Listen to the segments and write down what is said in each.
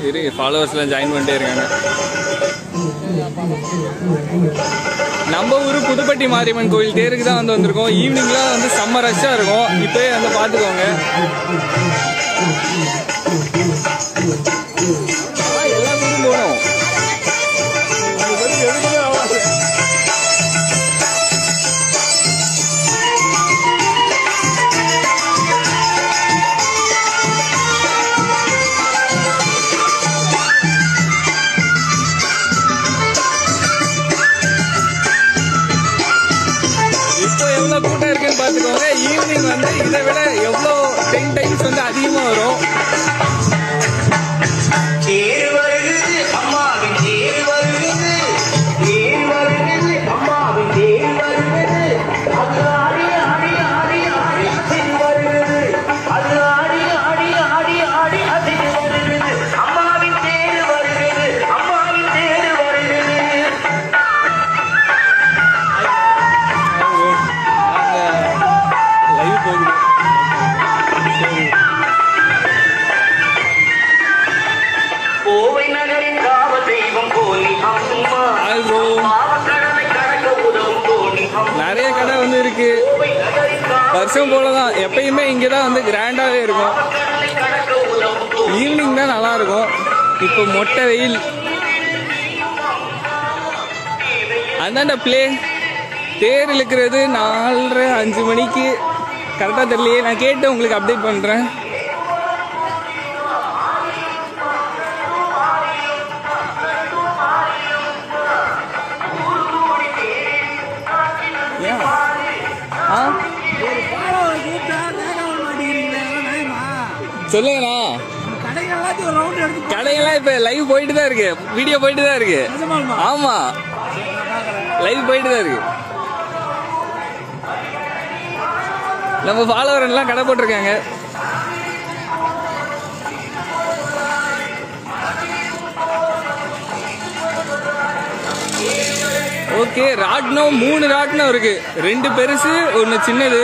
சரி ஃபாலோவர்ஸ்லாம் ஜாயின் பண்ணிட்டே இருக்காங்க. நம்ம ஊர் புதுப்பட்டி மாரியம்மன் கோயில் தேருக்கு தான் வந்திருக்கோம். ஈவினிங்லாம் வந்து செம்ம ரஷ்ஷாக இருக்கும். இப்போயே வந்து பார்த்துக்கோங்க. எல்லாத்துக்கும் போகணும். கூட்டம் இருக்குன்னு பார்த்துக்கோங்க. ஈவினிங் வந்து இதை விட எவ்வளோ 10 டைம்ஸ் வந்து அதிகமாக வரும். நிறைய கடை வந்து இருக்கு. வருஷம் போலதான் எப்பயுமே இங்கதான் வந்து கிராண்டாவே இருக்கும். ஈவினிங் தான் நல்லா இருக்கும். இப்போ மொட்டை வெயில். அந்தாண்ட தேர் இழுக்கிறது 4:30 5 மணிக்கு கரெக்டா தெரியலையே. நான் கேட்டு உங்களுக்கு அப்டேட் பண்றேன். சொல்லுங்கண்ணா. கடையெல்லாம் இப்ப லைவ் போயிட்டு தான் இருக்கு. வீடியோ போயிட்டு தான் இருக்கு. ஆமா, லைவ் போயிட்டு தான் இருக்கு. நம்ம ஃபாலோவர் எல்லாம் கடை போட்டிருக்காங்க. ஓகே, ராட்னம் 3 ராட்னம் இருக்கு. 2 பெருசு 1 சின்னது.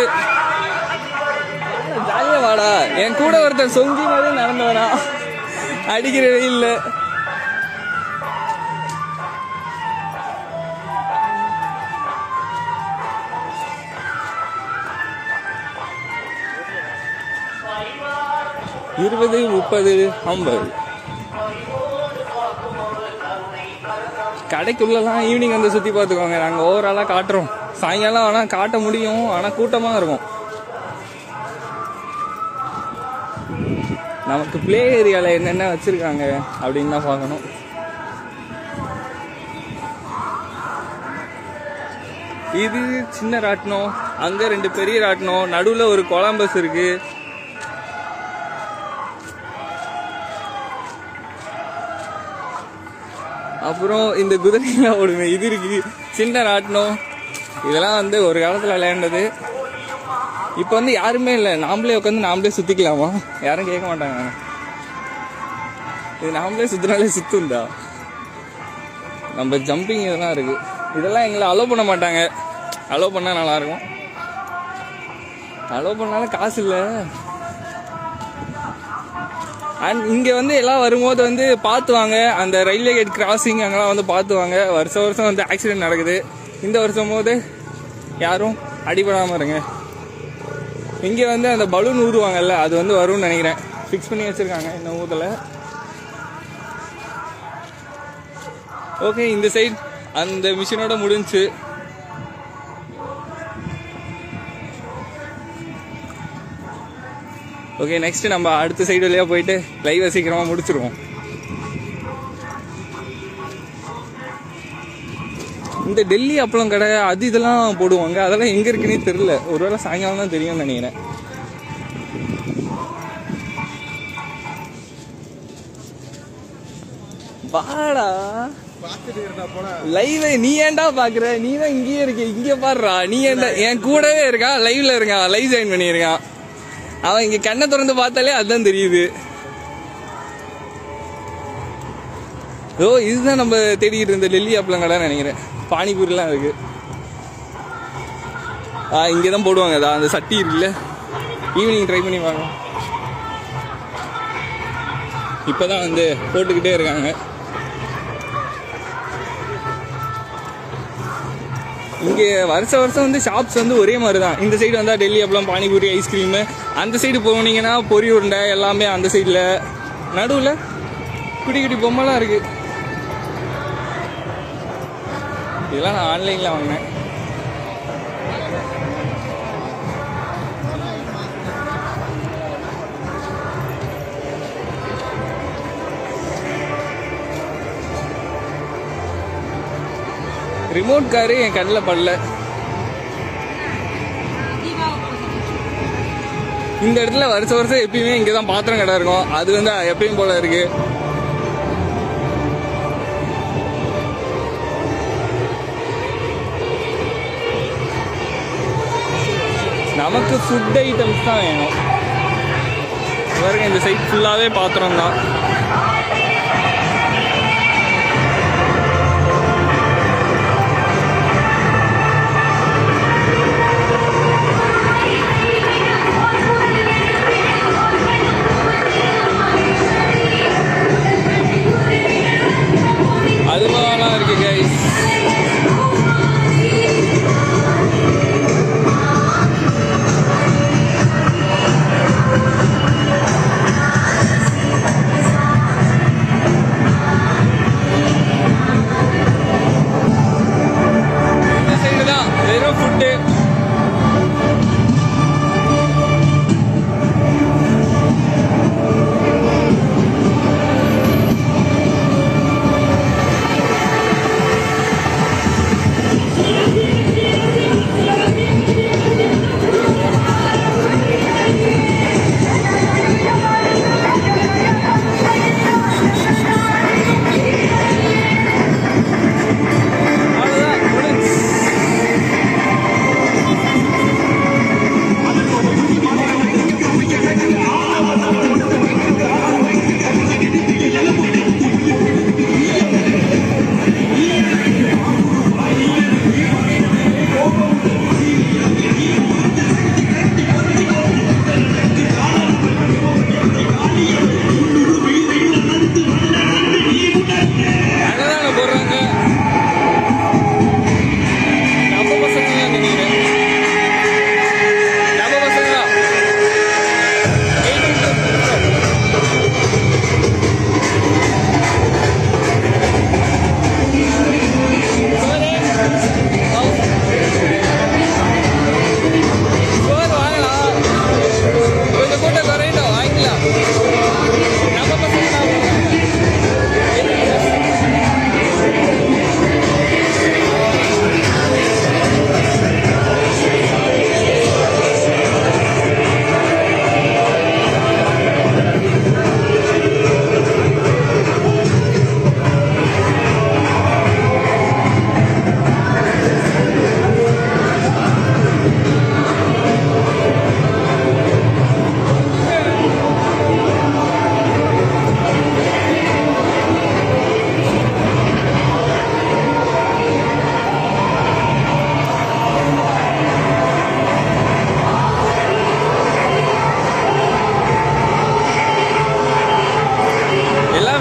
ஜாலியா வாடா. என் கூட ஒருத்தர் சொங்கி மாதிரி நடந்து வரா அடிக்கிற வெயில்ல. இருபது 30 50 கடைக்குள்ளலாம் ஈவினிங் வந்து சுற்றி பார்த்துக்கோங்க. நாங்கள் ஓவராலாக காட்டுறோம். சாயங்காலம் ஆனால் காட்ட முடியும், ஆனால் கூட்டமாக இருக்கும். நமக்கு பிளே ஏரியாவில் என்னென்ன வச்சுருக்காங்க அப்படின்னு தான் பார்க்கணும். இது சின்ன ராட்டினம், அங்கே 2 பெரிய ராட்டினம், நடுவில் ஒரு கொலம்பஸ் இருக்கு. அப்புறம் இந்த குதிரைலாம் ஓடுமே இது இருக்கு. சின்ன ராட்டினம். இதெல்லாம் வந்து ஒரு காலத்தில் விளையாண்டது. இப்போ வந்து யாருமே இல்லை. நாமளே உட்காந்து நாமளே சுற்றிக்கலாமா? யாரும் கேட்க மாட்டாங்க. இது நாமளே சுற்றினாலே சுற்றுந்தா. நம்ம ஜம்பிங் இதெல்லாம் இருக்கு. இதெல்லாம் எங்களை அலோவ் பண்ண மாட்டாங்க. அலோவ் பண்ணால் நல்லாயிருக்கும். அலோவ் பண்ணாலும் காசு இல்லை. அண்ட் இங்கே வந்து எல்லாம் வரும்போது வந்து பார்த்துவாங்க. அந்த ரயில்வே கேட் கிராசிங் அங்கெல்லாம் வந்து பார்த்துவாங்க. வருஷம் வந்து ஆக்சிடென்ட் நடக்குது. இந்த வருஷம் போது யாரும் அடிபடாமல் இருங்க. இங்கே வந்து அந்த பலூன் ஊதுவாங்கல்ல, அது வந்து வரும்னு நினைக்கிறேன். ஃபிக்ஸ் பண்ணி வச்சுருக்காங்க, இன்னும் ஊதலை. ஓகே, இந்த சைட் அந்த மிஷினோட முடிஞ்சு. ஓகே, நெக்ஸ்ட் நம்ம அடுத்த சைடு வழியாக போயிட்டு லைவை சீக்கிரமாக முடிச்சிருவோம். இந்த டெல்லி அப்பளம் கடை அது இதெல்லாம் போடுவாங்க. அதெல்லாம் எங்கே இருக்குன்னே தெரியல. ஒருவேளை சாயங்காலம் தான் தெரியும்னு நினைக்கிறேன். வாடா லைவ். நீ ஏன்டா பாக்குற? நீ தான் இங்கேயே இருக்க. இங்கே பாடுறா. நீ ஏன்டா என் கூடவே இருக்கா? லைவ்ல இருக்கான். லைவ் ஜாயின் பண்ணியிருக்கான். அவன் இங்க கண்ணை திறந்து பார்த்தாலே அதுதான் தெரியுது. ஓ, இதுதான் நம்ம தேடிக்கிட்டு இருந்த டெல்லி அப்பளம் கடை நினைக்கிறேன். பானிபூரிலாம் இருக்கு. இங்கதான் போடுவாங்க. அதான் அந்த சட்டி இருக்குல்ல. ஈவினிங் ட்ரை பண்ணி வாங்க. இப்போதான் வந்து போட்டுக்கிட்டே இருக்காங்க. இங்கே வருஷம் வந்து ஷாப்ஸ் வந்து ஒரே மாதிரி தான். இந்த சைடு வந்தால் டெல்லி அப்பளம், பானிபூரி, ஐஸ்கிரீமு. அந்த சைடு போனீங்கன்னா பொரி உருண்டை எல்லாமே அந்த சைடில். நடுவில் குட்டி குட்டி பொம்மைலாம் இருக்குது. இதெல்லாம் நான் ஆன்லைனில் வாங்கினேன். ரிமோட் காரு என் கண்ணில் படல. இந்த இடத்துல வருஷம் எப்பயுமே இங்கே தான் பாத்திரம் கடை இருக்கும். அது வந்து எப்பயும் போல இருக்கு. நமக்கு ஃபுட் ஐட்டம்ஸ் தான் வேணும். பாருங்க, இந்த சைட் ஃபுல்லாகவே பாத்திரம் தான். அதுமாதிரிலாம் இருக்கு கைஸ். இந்த சைடு தான் வெறும் ஃபுட்டு.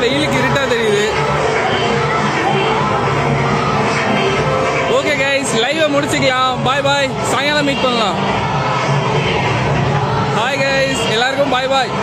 வெயிலுக்கு இருட்டா தெரியுது. ஓகே கைஸ், லைவை முடிச்சுக்கலாம். பாய் பாய். சாயங்காலம் மீட் பண்ணலாம். ஹாய் கைஸ், எல்லாருக்கும் பாய் பாய்.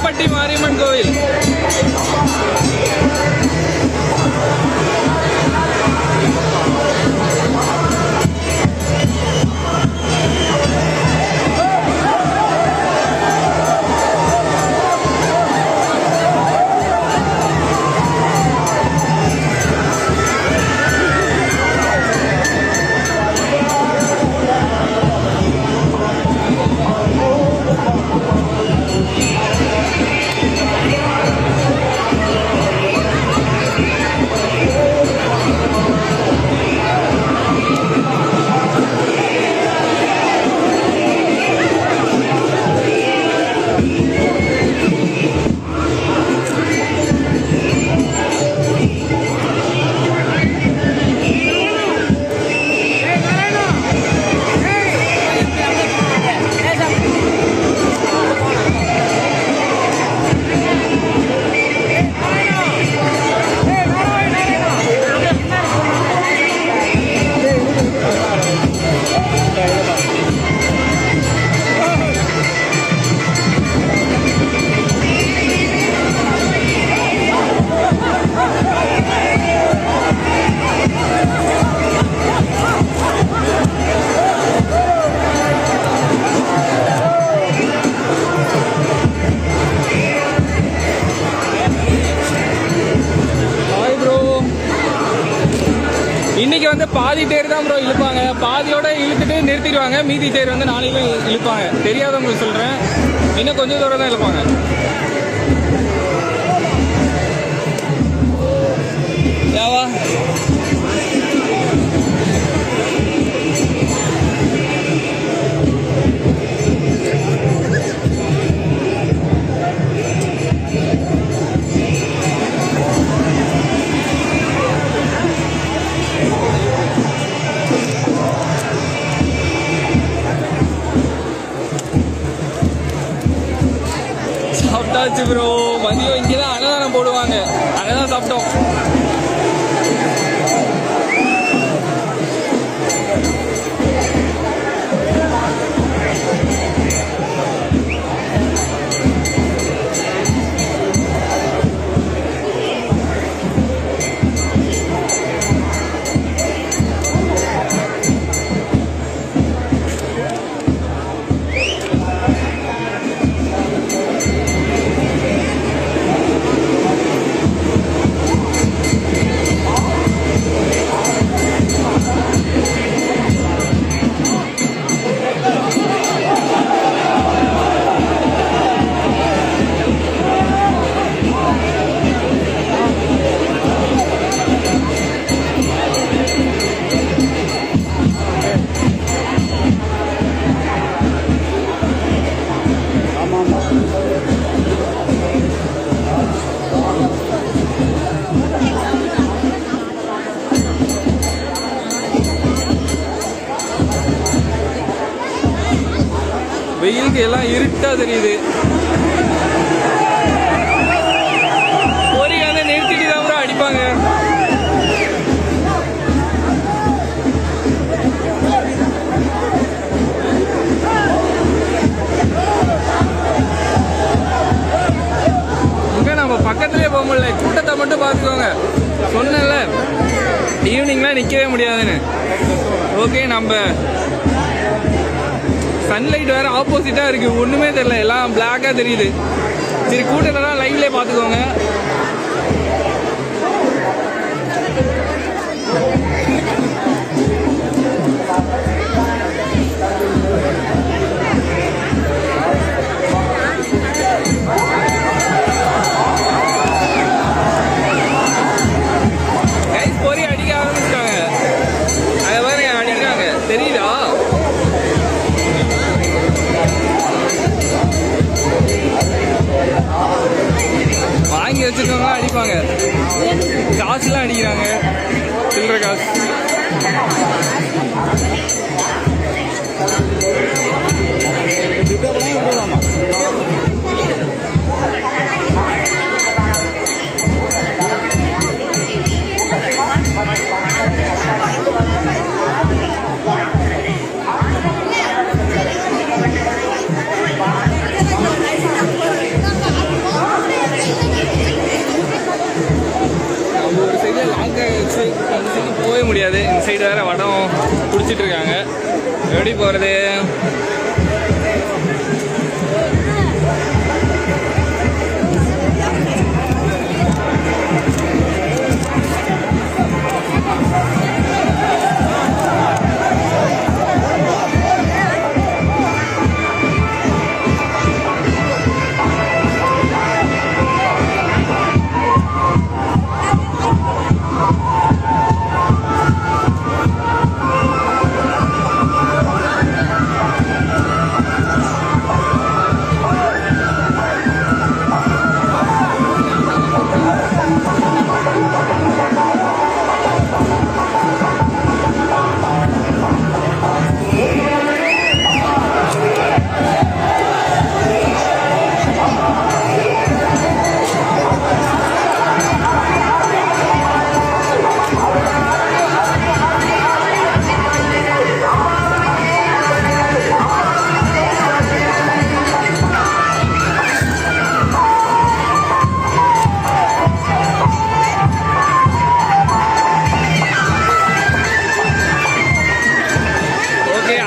கருப்பட்டி மாரியம்மன் கோவில். இன்னைக்கு வந்து பாதி தேர் தான் ப்ரோ இழுப்பாங்க, பாதியோட இழுத்துட்டு நிறுத்திடுவாங்க. மீதி தேர் வந்து நாளைக்கு இழுப்பாங்க. தெரியாதவங்களுக்கு சொல்றேன், இன்னும் கொஞ்சம் தூரம் தான் இழுப்பாங்க. யாவா சாப்பிட்டாச்சு ப்ரோ. மதியம் இங்கே தான் அன்னதானம் போடுவாங்க, அங்கே தான் சாப்பிட்டோம். வெயிலுக்கு எல்லாம் இருட்டா தெரியுது. பொறி வந்து நிறுத்திட்டு தான் கூட அடிப்பாங்க. இங்க நம்ம பக்கத்துலயே போக முடியல, கூட்டத்தை மட்டும் பார்த்துக்கோங்க. சொன்னல ஈவினிங்லாம் நிற்கவே முடியாதுன்னு. ஓகே, நம்ம சன்லைட் வேற ஆப்போசிட்டா இருக்கு, ஒண்ணுமே தெரியல, எல்லாம் பிளாக்கா தெரியுது. சரி, கூட்டத்தான் லைவ்ல பாத்துக்கோங்க. பொறி அடிக்க ஆரம்பிச்சிட்டாங்க, அதை வேற அடிக்கிறாங்க, தெரியுதா? வாங்கி வச்சிருக்கவங்க அடிப்பாங்க, காசுலாம் அடிக்கிறாங்க, சில்லற காசு. வேற வடம் பிடிச்சிட்டு இருக்காங்க. எப்படி போறது?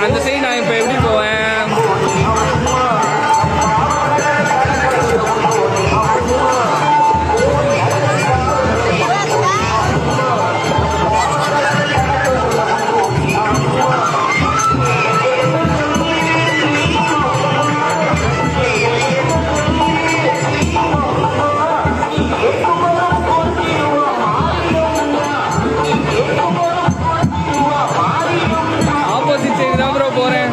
அந்த சைடு நான் இப்போ எப்படி போவேன்? ஆப்போசிட் சைடு தான் ப்ரோ போகிறேன்.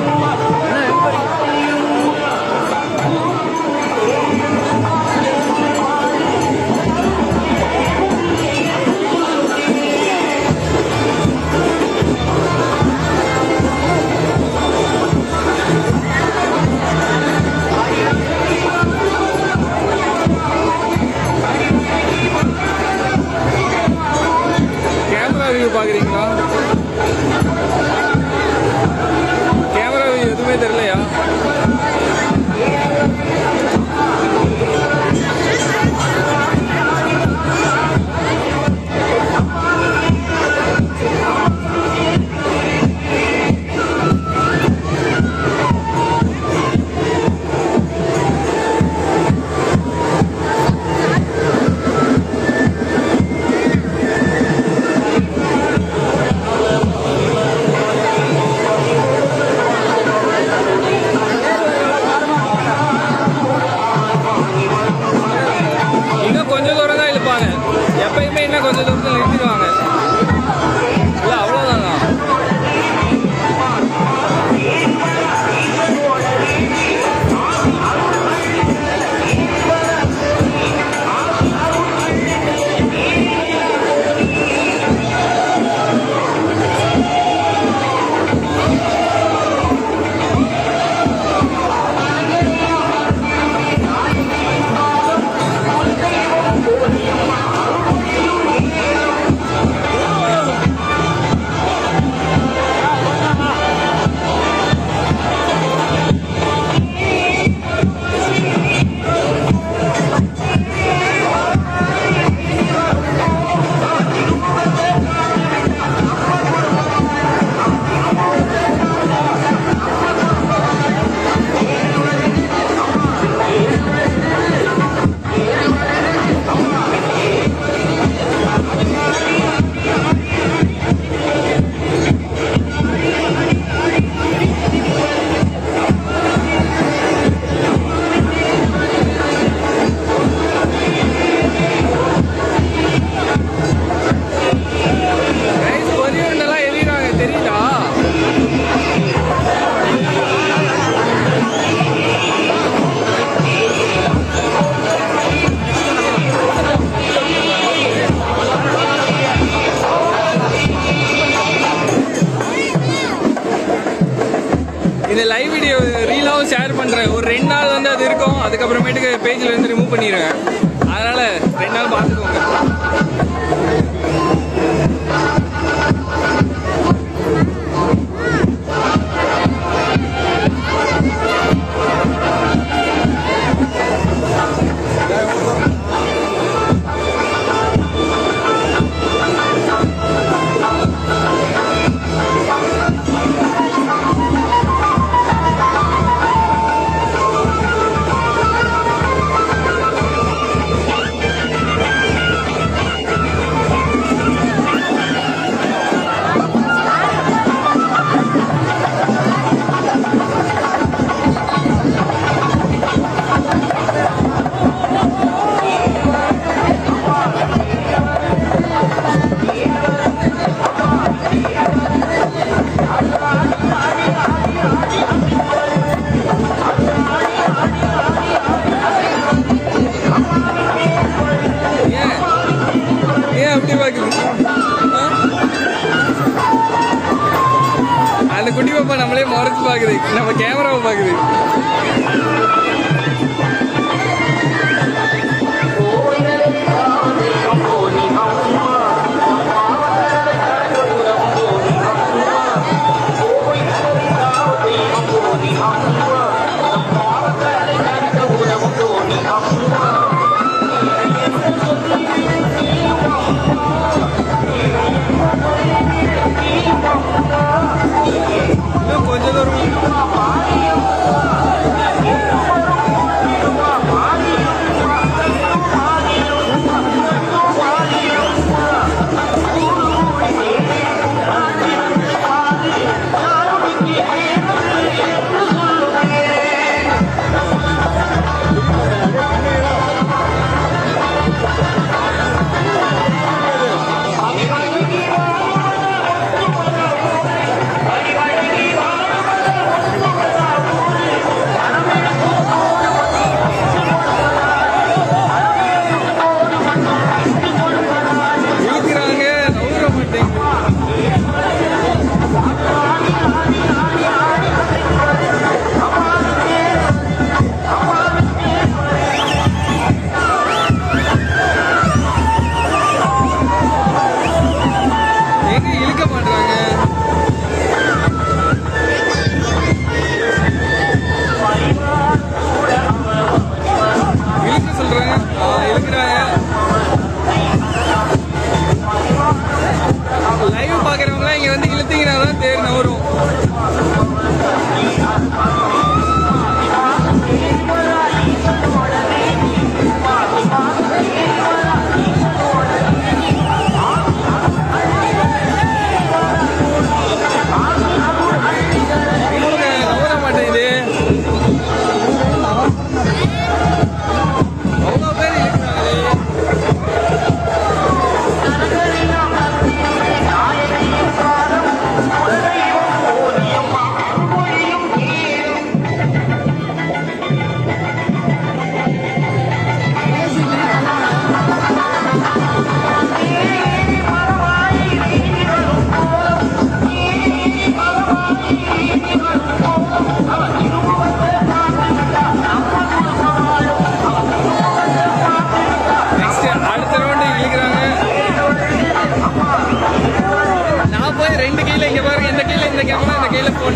கேமரா வியூ பார்க்குறீங்களா? கேமரா வியூ எதுவுமே தெரியலையா? இன்னும் கொஞ்சம் தூரம் தான் இழுப்பாங்க. எப்பயுமே இன்னும் கொஞ்சம் தூரத்தில் நிறுத்திடுவாங்க. இல்லை அவ்வளோதாங்க. பொரியண்டெல்லாம் எறிகிறாங்க தெரியுதா? இந்த லைவ் வீடியோ ரீலாவும் ஷேர் பண்ணுறேன். ஒரு 2 நாள் வந்து அது இருக்கும். அதுக்கப்புறமேட்டுக்கு பேஜில் இருந்து ரிமூவ் பண்ணிடுவேன். அதனால் 2 நாள் பார்த்துக்கோங்க. பாக்குது, நம்ம கேமராவை பாக்குது. கொஞ்சம் தூரம்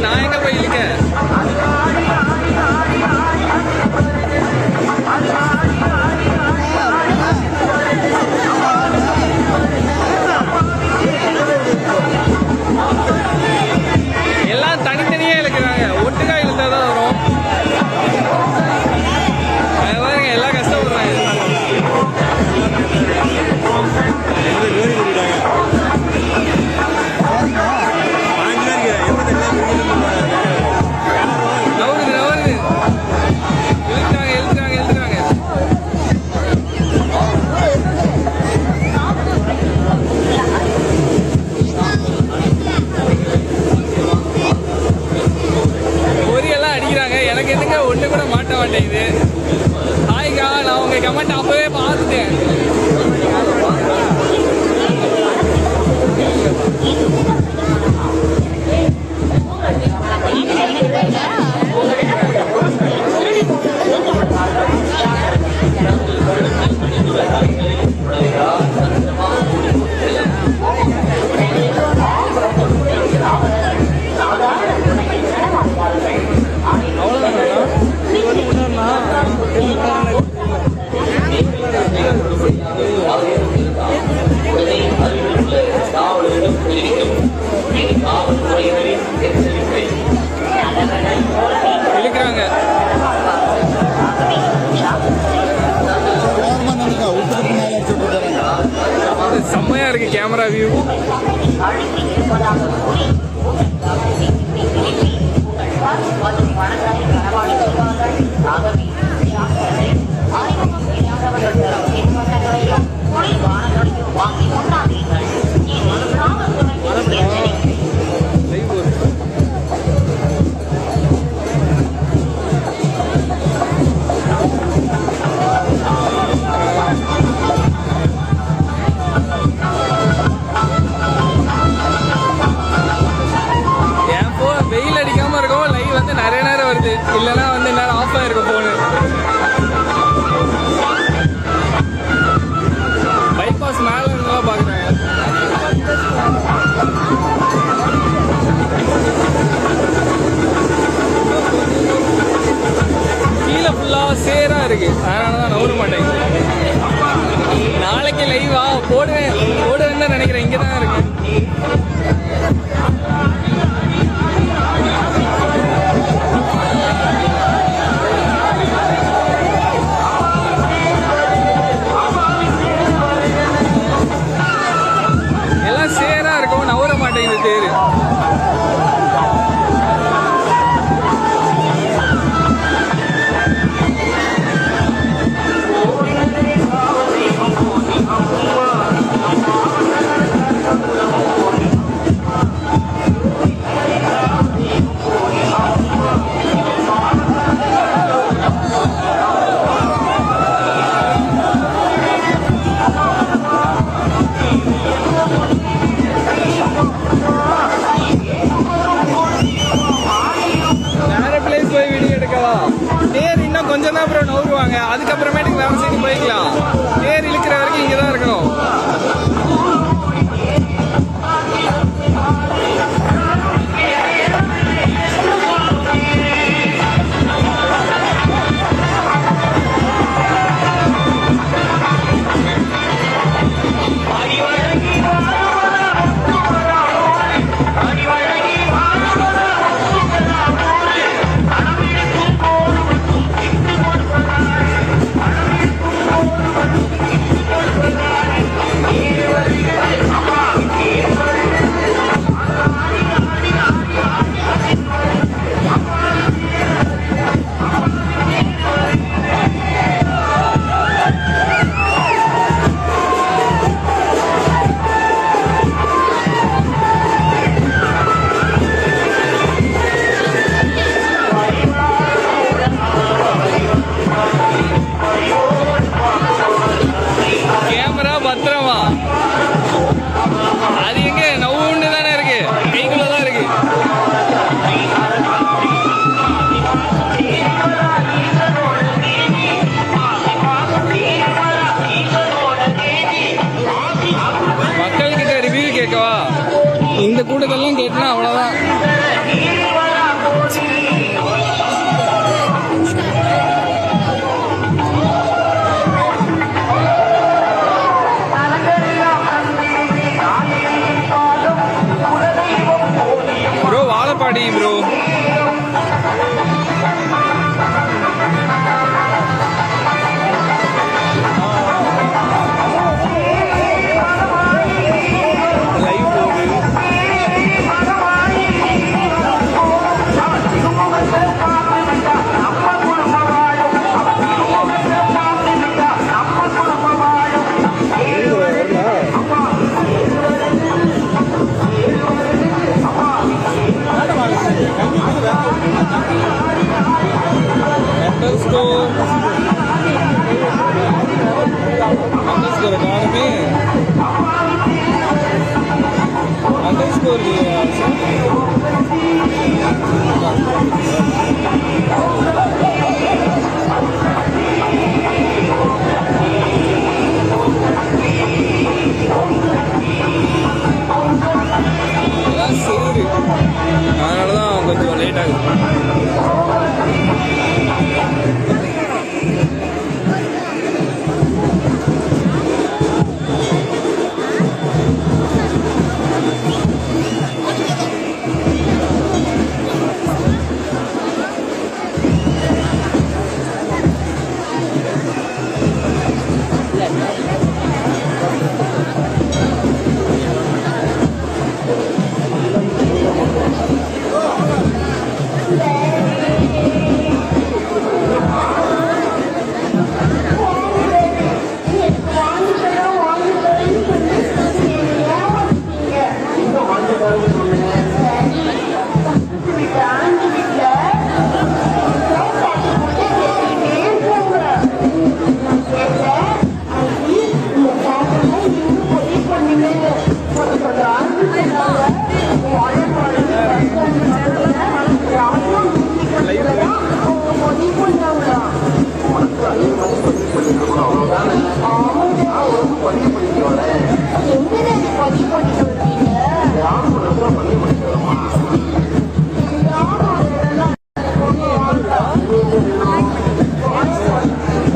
நான் எங்க போய் இழுக்க எல்லாம் தனித்தனியே இழுக்கிறாங்க, ஒட்டுக்கா இழுத்தாதான் வரும். பாருங்க எல்லாம் கஷ்டப்படுறாங்க. எனக்கு எதுங்க ஒண்ணு கூட மாட்ட மாட்டேங்குது. ஹாய்கா, நான் உங்க கமெண்ட் அப்பவே பார்த்துட்டேன். இழுக்கிறாங்க. செம்மையா இருக்கு கேமரா வியூ. வெயில் அடிக்காம இருக்கும், லைவ் வந்து நவர மாட்டேங்குது. நாளைக்கு லைவா போடுவேன்னு தான் நினைக்கிறேன். இங்கே தான் இருக்கு. எல்லாம் சேரா இருக்கும், நவர மாட்டேங்குது தேரு. தேர் இன்னும் கொஞ்சம் தான் அப்புறம் நவுருவாங்க. அதுக்கப்புறமேட்டுக்கு வேற சைடு போய்க்கலாம். தேர் இழுக்கிற வரைக்கும் இங்கே தான் இருக்கணும். பத்திரமா அது எங்க நவுண்டு தானே இருக்கு, கைக்குள்ளதான் இருக்கு. மக்கள்கிட்ட ரிவ்யூ கேட்கவா? இந்த கூட்டத்தெல்லாம் கேட்டனா அவ்வளவுதான். Bro Vazhapadi bro. அதனாலதான் கொஞ்சம் லேட் ஆகுது.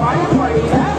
Why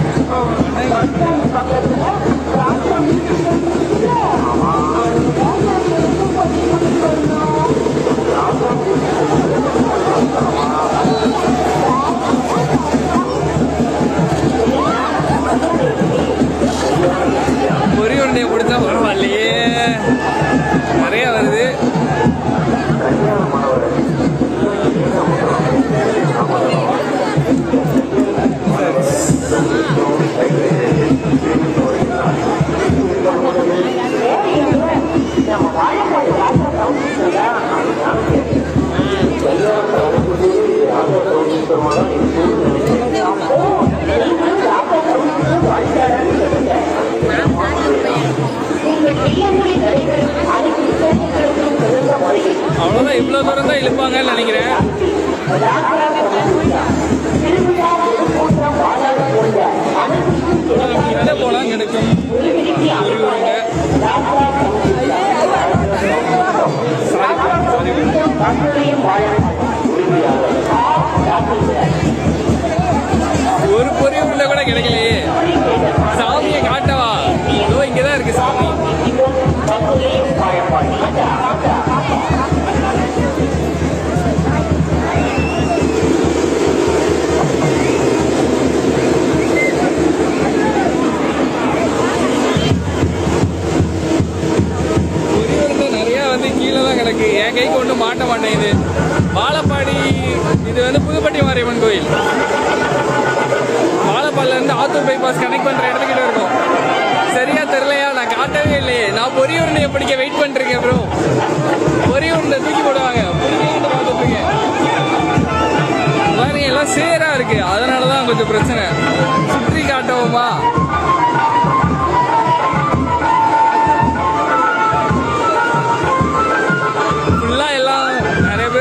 அவ்வளோதான், இவ்வளோ தூரம் தான் இழுப்பாங்கன்னு நினைக்கிறேன். எங்கே போனால் கிடைக்கும் ஒரு பொறி உருண்டை கூட கிடைக்கலையே. சாமியை காட்டவா? இதோ இங்கதான் இருக்கு சாமி. கிடக்கு, என் கைக்கு ஒன்றும் மாட்ட மாட்டேங்குது. வாழப்பாடி இது வந்து புதுப்பட்டி மாரியம்மன் கோயில். வாழப்பாடில இருந்து ஆத்தூர் பைபாஸ் கனெக்ட் பண்ற இடத்துக்கிட்ட இருக்கும். சரியா தெரியலையா? நான் காட்டவே இல்லையே. நான் பொரி உருண்டையை பிடிக்க வெயிட் பண்ணிருக்கேன் ப்ரோ. பொரி உருண்டை தூக்கி போடுவாங்க, பார்த்துட்டு பாருங்க, எல்லாம் சேரா இருக்கு. அதனாலதான் கொஞ்சம் பிரச்சனை. சுற்றி காட்டவுமா?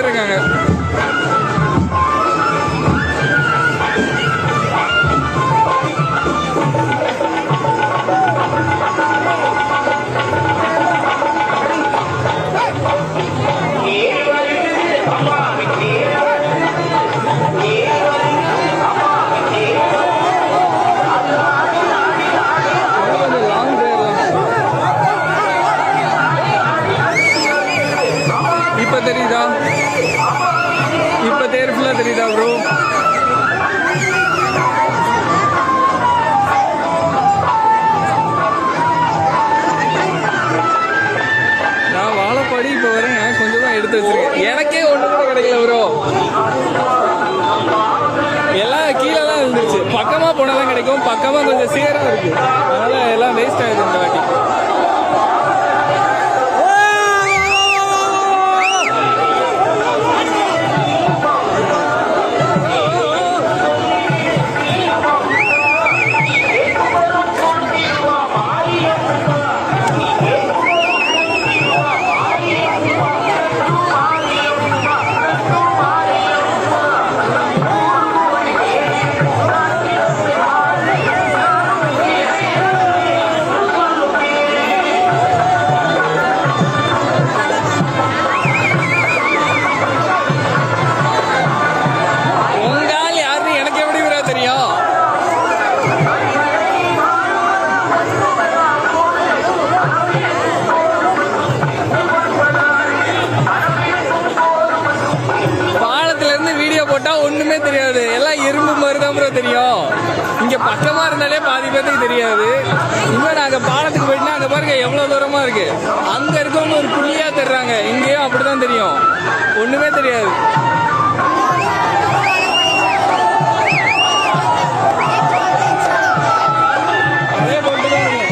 இருக்காங்க. இப்ப தெரியுதா? இப்ப தேர் ஃபுல்லா தெரியுதா ப்ரோ? நான் வாழப்பாடி இப்ப வரேன், கொஞ்சம் தான் எடுத்து வச்சிருக்கேன். எனக்கே ஒண்ணு கூட கிடைக்கல ப்ரோ. எல்லாம் கீழே தான் இருந்துச்சு. பக்கமா போனாதான் கிடைக்கும். பக்கமா கொஞ்சம் சேரா இருக்கு, அதனால எல்லாம் வேஸ்ட் ஆயிடுது இந்த வாட்டி. போட்டா ஒண்ணுமே தெரியாது, எல்லாம் எறும்பு மாதிரி தான் ப்ரோ தெரியும். இங்க பக்கமா இருந்தாலே பாதி பேருக்கு தெரியாது. இன்னும் நாங்க பாலத்துக்கு போயிட்டா அங்க பாருங்க எவ்வளவு தூரமா இருக்கு. அங்க இருக்கவங்க ஒரு புள்ளியா தர்றாங்க, இங்கேயும் அப்படிதான் தெரியும், ஒண்ணுமே தெரியாது. அதே போட்டுதான் இருக்கு.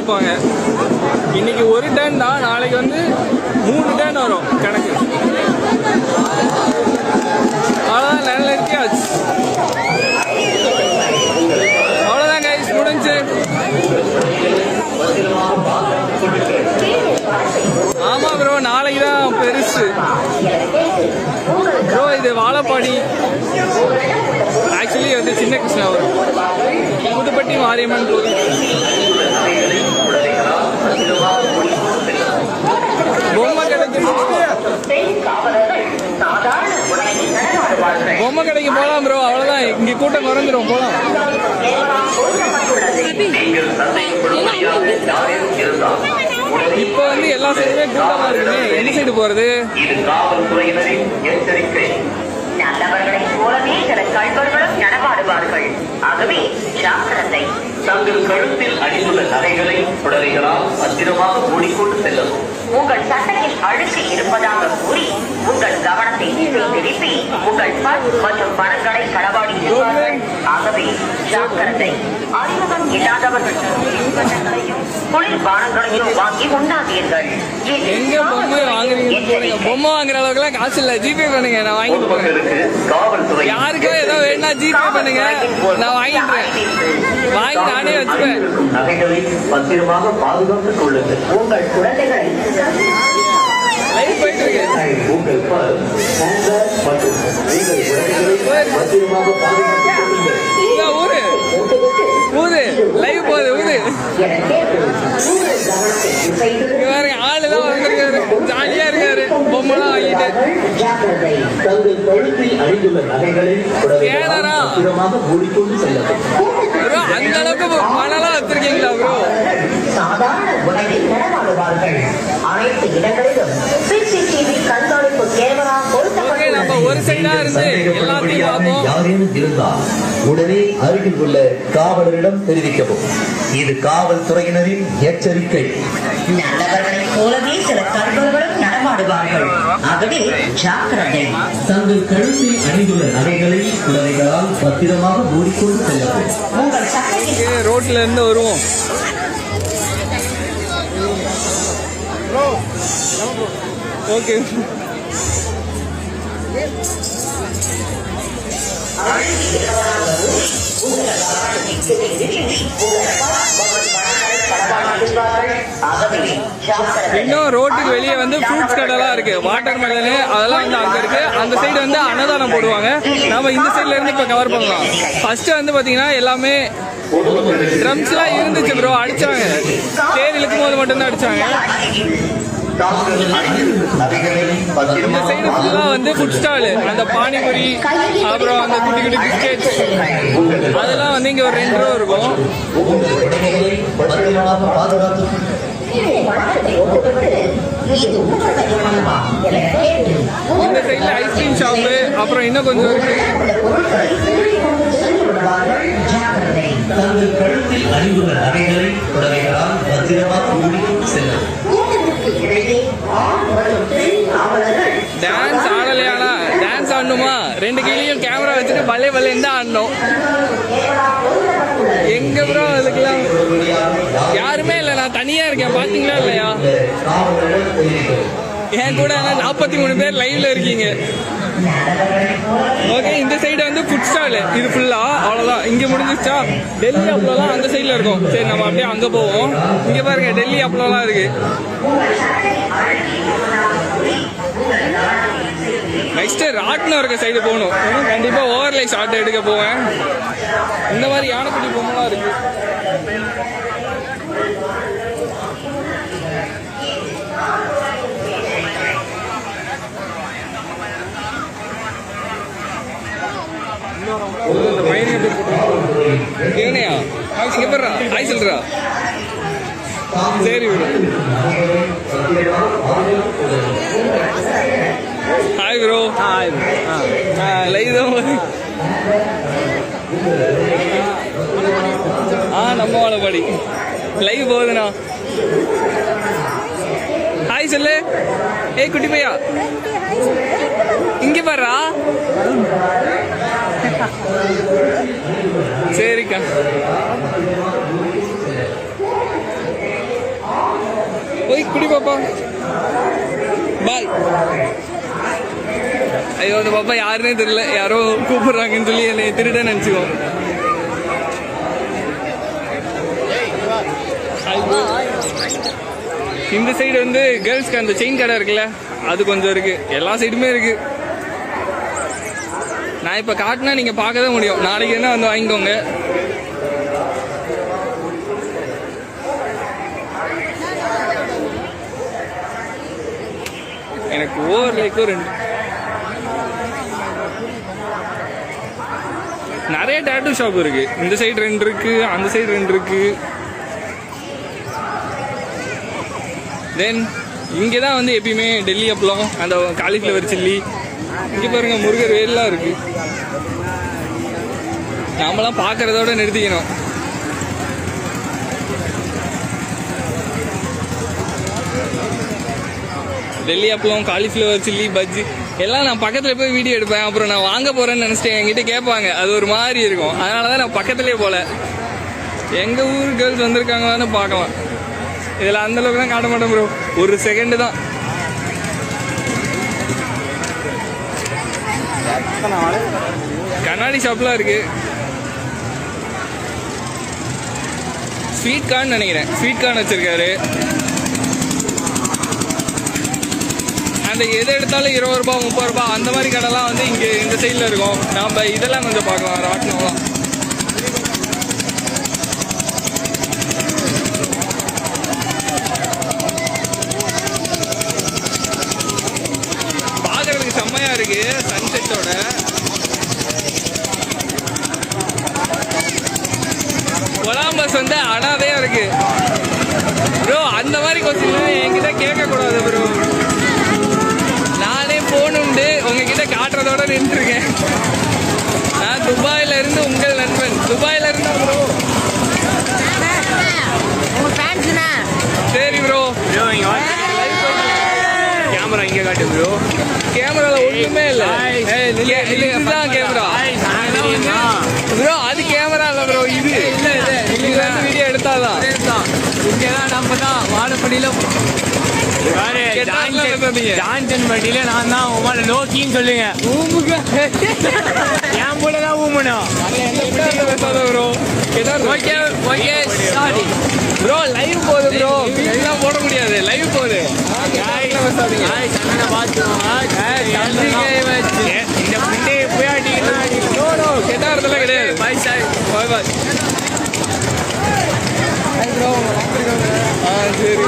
இருப்பாங்க. இன்னைக்கு ஒரு டர்ன் தான், நாளைக்கு வந்து 3 டர்ன் வரும் கணக்கு. அவ்வளோதான், நல்ல இருக்காச்சு. அவ்வளோதான் கைஸ், முடிஞ்சு. ஆமா ப்ரோ, நாளைக்கு தான் பெருசு ப்ரோ. இது வாழப்பாடி, ஆக்சுவலி வந்து சின்ன கிருஷ்ணா வரும். புதுப்பட்டி மாரியம்மன் கோவில். பொம்மை கடைக்கு போலாம் ப்ரோ, அவ்வளவுதான். இங்க கூட்டம் குறைஞ்சிரும், போலாம். இப்ப வந்து எல்லா சைடுமே கூட்டமா இருக்குமே, எந்த சைடு போறது? நல்லவர்களைப் போலவே சில கள்வர்களும் நடமாடுவார்கள். ஆகவே ஜாக்கிரதை. தங்கள் கழுத்தில் அணிந்துள்ள நகைகளை புடவைகளால் பத்திரமாக மூடிக்கொண்டு செல்லவும். உங்கள் சட்டையில் அழுக்கு இருப்பதாக கூறி உங்கள் கவனத்தை திருப்பி உங்கள் பண் மற்றும் பணங்களை களவாடி செல்வார்கள். ஆகவே ஜாக்கிரதை. அறிமுகம் இல்லாதவர்கள் குளிர்பானங்களையும் வாங்கி உண்ணாதீர்கள். எங்க பொம்மை வாங்குறீங்க? பொம்மை வாங்குற அளவுக்கு எல்லாம் காசு இல்ல, ஜிபே பண்ணுங்க, நான் வாங்கிட்டு போறேன். யாருக்கோ ஏதோ வேணா ஜிபே பண்ணுங்க, நான் வாங்கிடுறேன். வாங்கி நானே வச்சுப்பேன். நகைகளை பத்திரமாக பாதுகாத்துக் கொள்ளுங்கள். உங்கள் குழந்தைகளை லைவ் போயிட்டு இருக்கு. உங்கள் மற்றும் பத்திரமாக பாதுகாத்துக் கொள்ளுங்கள். ஊரு ஊரு லைவ் போகுது, ஊரு பாருங்க. ஆளுதான் வந்திருக்காரு, ஜாலியா இருக்காரு, பொம்மைலாம் வாங்கிட்டு. ஏனரா ப்ரோ, அந்த அளவுக்கு மனலாம் வச்சிருக்கீங்களா ப்ரோ? சாதாரண உலகில் நடமாடுவார்கள். அனைத்து இடங்களிலும் சிசிடிவி கண்காணிப்பு கேமரா ஓகே, நம்ம ஒரு சைடா இருந்து எல்லாத்தையும் பார்ப்போம். யாரேனும் இருந்தால் உடனே அருகில் உள்ள காவலரிடம் தெரிவிக்கவும். இது காவல்துறையினரின் எச்சரிக்கை. நல்லவர்களைப் போலவே சில கள்வர்களும் நடமாடுவார்கள். ஆகவே ஜாக்கிரதை. தங்கள் கழுத்தில் அணிந்துள்ள நகைகளை குழந்தைகளால் பத்திரமாக மூடிக்கொண்டு செல்லவும். உங்கள் சட்டையில் ரோட்ல இருந்து வருவோம். ஓகே, இன்னும் ரோட்டுக்கு வெளியே வந்து ஃப்ரூட்ஸ் கடைலாம் இருக்கு. வாட்டர் மெலனு அதெல்லாம் வந்து அங்க இருக்கு. அந்த சைடு வந்து அன்னதானம் போடுவாங்க. நம்ம இந்த சைட்ல இருந்து இப்ப கவர் பண்ணலாம். ஃபர்ஸ்ட் வந்து பாத்தீங்கன்னா எல்லாமே ட்ரம்ஸ் எல்லாம் இருந்துச்சு ப்ரோ, அடிச்சாங்க. தேர் இழுக்கும் போது மட்டும்தான் அடிச்சாங்க. இந்த சைடு ஃபுல்லா வந்து ஃபுட் ஸ்டால், அந்த பானிபூரி, அப்புறம் அந்த குட்டி குட்டி பிஸ்கெட், அதெல்லாம் வந்து இங்க ஒரு 2 ரூபா இருக்கும். இந்த சைட்ல ஐஸ்கிரீம் ஷாப்பு, அப்புறம் இன்னும் கொஞ்சம் இருக்கு. தங்கள் கழுத்தில் அணிந்துள்ள நகைகளை புடவைகளால் பத்திரமாக மூடிக்கொண்டு செல்லவும். டான்ஸ் ஆடலையானா? டான்ஸ் ஆடணுமா? 2 கையிலையும் கேமரா வச்சுட்டு பல்லே பல்லேன்னு தான் ஆடணும். எங்க ப்ரோ அதுக்கெல்லாம் யாருமே இல்லை, நான் தனியா இருக்கேன். பாத்தீங்களா இல்லையா? என் கூட 43 பேர் லைவ்ல இருக்கீங்க. ஓகே, இந்த சைடு வந்து ஃபுட் ஸ்டால், இது ஃபுல்லா அவ்வளவுதான். இங்க முடிஞ்சிச்சா? டெல்லி அப்பளம்லாம் அந்த சைட்ல இருக்கும். சரி, நம்ம அப்படியே அங்க போவோம். இங்க பாருங்க, டெல்லி அப்பளம்லாம் இருக்கு. நெக்ஸ்ட் ராட்னம் இருக்க சைடு போகணும். கண்டிப்பா ஓவர்லை ஷாட் எடுக்க போவேன். இந்த மாதிரி யானைக்குட்டி பொம்மைலாம் இருக்கு. இவனையா இங்க போடுறா, ஹாய் சொல்றா. சரி விடு. Hi bro. லைவ் தான். நம்ம வாழப்பாடி லைவ் போகுதுண்ணா. ஹாய் சொல்லு. ஏய் குட்டி பையா, இங்க பாருடா. சரிக்கா. போய் குடி பாப்பா. பாய். ஐயோ அந்த பாப்பா யாருன்னே தெரியல, யாரோ கூப்பிடுறாங்கன்னு சொல்லி என்னை திருட நினைச்சுக்கோ. இந்த சைடு வந்து கேர்ள்ஸ்க்கு அந்த செயின் கடை இருக்குல்ல, அது கொஞ்சம் இருக்கு. எல்லா சைடுமே இருக்கு. நான் இப்ப காட்டினா நீங்க பார்க்கதான் முடியும். நாளைக்கு என்ன வந்து வாங்கிக்கோங்க. எனக்கு ஓவர்லேக்கும் 2 நிறைய டாட்டூ ஷாப் இருக்கு. இந்த சைடு 2 இருக்கு, அந்த சைடு 2 இருக்கு. தென் இங்கே தான் வந்து எப்பயுமே டெல்லி அப்பளம், அந்த காலிஃப்ளவர் சில்லி, இங்கே பாருங்க முருகர் வேல்லாம் இருக்கு. நாமெல்லாம் பார்க்கறதோட நிறுத்திக்கணும். டெல்லி அப்பளம், காலிஃப்ளவர் சில்லி, பஜ்ஜி எல்லாம் நான் பக்கத்தில் போய் வீடியோ எடுப்பேன். அப்புறம் நான் வாங்க போறேன்னு நினச்சிட்டேன், என்கிட்ட கேட்பாங்க, அது ஒரு மாதிரி இருக்கும். அதனால தான் நான் பக்கத்துலேயே போல. எங்கள் ஊர் கேர்ள்ஸ் வந்திருக்காங்கன்னு பார்க்கலாம். இதில் அந்த அளவுக்கு தான் காட்ட மாட்டேன் ப்ரோ, ஒரு செகண்ட் தான். கண்ணாடி ஷாப்லாம் இருக்கு. ஸ்வீட் கார்ன் நினைக்கிறேன், ஸ்வீட் கார்ன் வச்சிருக்காரு. அந்த எது எடுத்தாலும் 20 ரூபா 30 ரூபா அந்த மாதிரி கடைலாம் வந்து இங்கே இந்த சைடில் இருக்கும். நாம் இதெல்லாம் கொஞ்சம் பார்க்கலாம், ராட்டினம்லாம். பார்க்கறதுக்கு செம்மையா இருக்கு சன்செட்டோட. கொலம்பஸ் வந்து அனாதையா இருக்கு ப்ரோ. அந்த மாதிரி கொஸ்டின் என்கிட்ட கேட்க கூடாது ப்ரோ. நானே போன் உண்டு உங்ககிட்ட காட்டுறதோட நின்றுருக்கேன். நான் துபாயில இருந்து உங்கள் நண்பன். துபாயில இருந்து ப்ரோ. சரி ப்ரோ. கேமரா இங்க காட்டு ப்ரோ. கேமரால ஒண்ணுமே இல்ல. இதுதான் கேமரா ப்ரோ. அது கேமரா இல்ல ப்ரோ. இது இல்ல வீடியோ எடுத்தாதான். இங்கதான் நம்ம தான் வாழப்படியில ஜான்சன் பட்டியில நான் தான் உமால நோக்கின்னு சொல்லுங்க. என் கூட தான் ஊமணும் ப்ரோ. ப்ரோ லைவ் போகுது ப்ரோ. வீட்டுலாம் போட முடியாது, லைவ் போகுது. இந்த புண்டையை போயாட்டிங்கன்னா கெட்டாரத்துல கிடையாது. பாய் சாய் பாய் பாய். சரி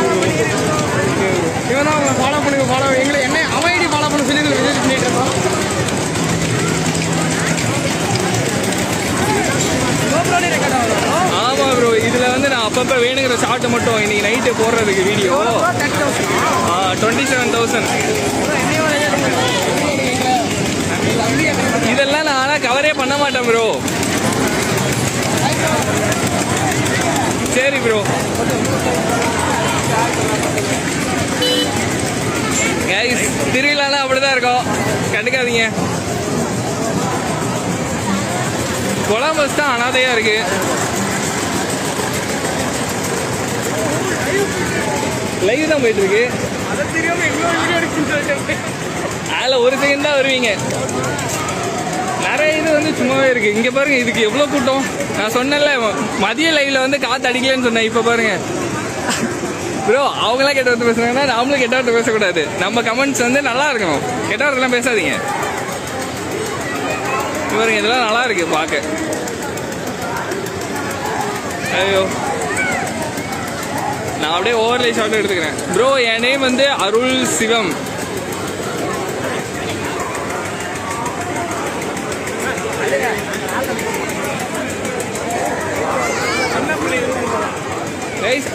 இவன் அவங்க ஃபாலோ பண்ணுங்க. ஃபாலோ எங்களை என்ன அவன் ஐடி ஃபாலோ பண்ண சொல்லி விசிட் பண்ணிட்டு இருக்கோம். ஆமா ப்ரோ. இதுல வந்து நான் அப்பப்ப வேணுங்கிற ஷார்ட் மட்டும் இன்னைக்கு நைட்டு போடுறதுக்கு வீடியோ 27,000. இதெல்லாம் நான் ஆனால் கவரே பண்ண மாட்டேன் ப்ரோ. சரி ப்ரோ. கைஸ் திருவிழாலாம் அப்படிதான் இருக்கும், கண்டுக்காதீங்க. கொலம்பஸ் தான் அனாதையா இருக்கு. லைவ் தான் போயிட்டு இருக்கு. அதில் ஒரு செகண்ட் தான் வருவீங்க. நிறைய இது வந்து சும்மாவே இருக்கு. இங்க பாருங்க, இதுக்கு எவ்வளவு கூட்டம். நான் சொன்னேன்ல மதிய லைவ்ல வந்து காத்து அடிக்கலன்னு சொன்னேன். இப்ப பாருங்க ப்ரோ, அவங்களாம் கெட்ட வார்த்தை பேசுறாங்கன்னா நாமளும் கெட்ட வார்த்தை பேசக்கூடாது. நம்ம கமெண்ட்ஸ் வந்து நல்லா இருக்கணும், கெட்ட வார்த்தைலாம் பேசாதீங்க. பாருங்க இதெல்லாம் நல்லா இருக்கு பார்க்க. ஐயோ நான் அப்படியே ஓவர்லே ஷாட் எடுத்துக்கிறேன் ப்ரோ. என் நேம் வந்து அருள் சிவம்.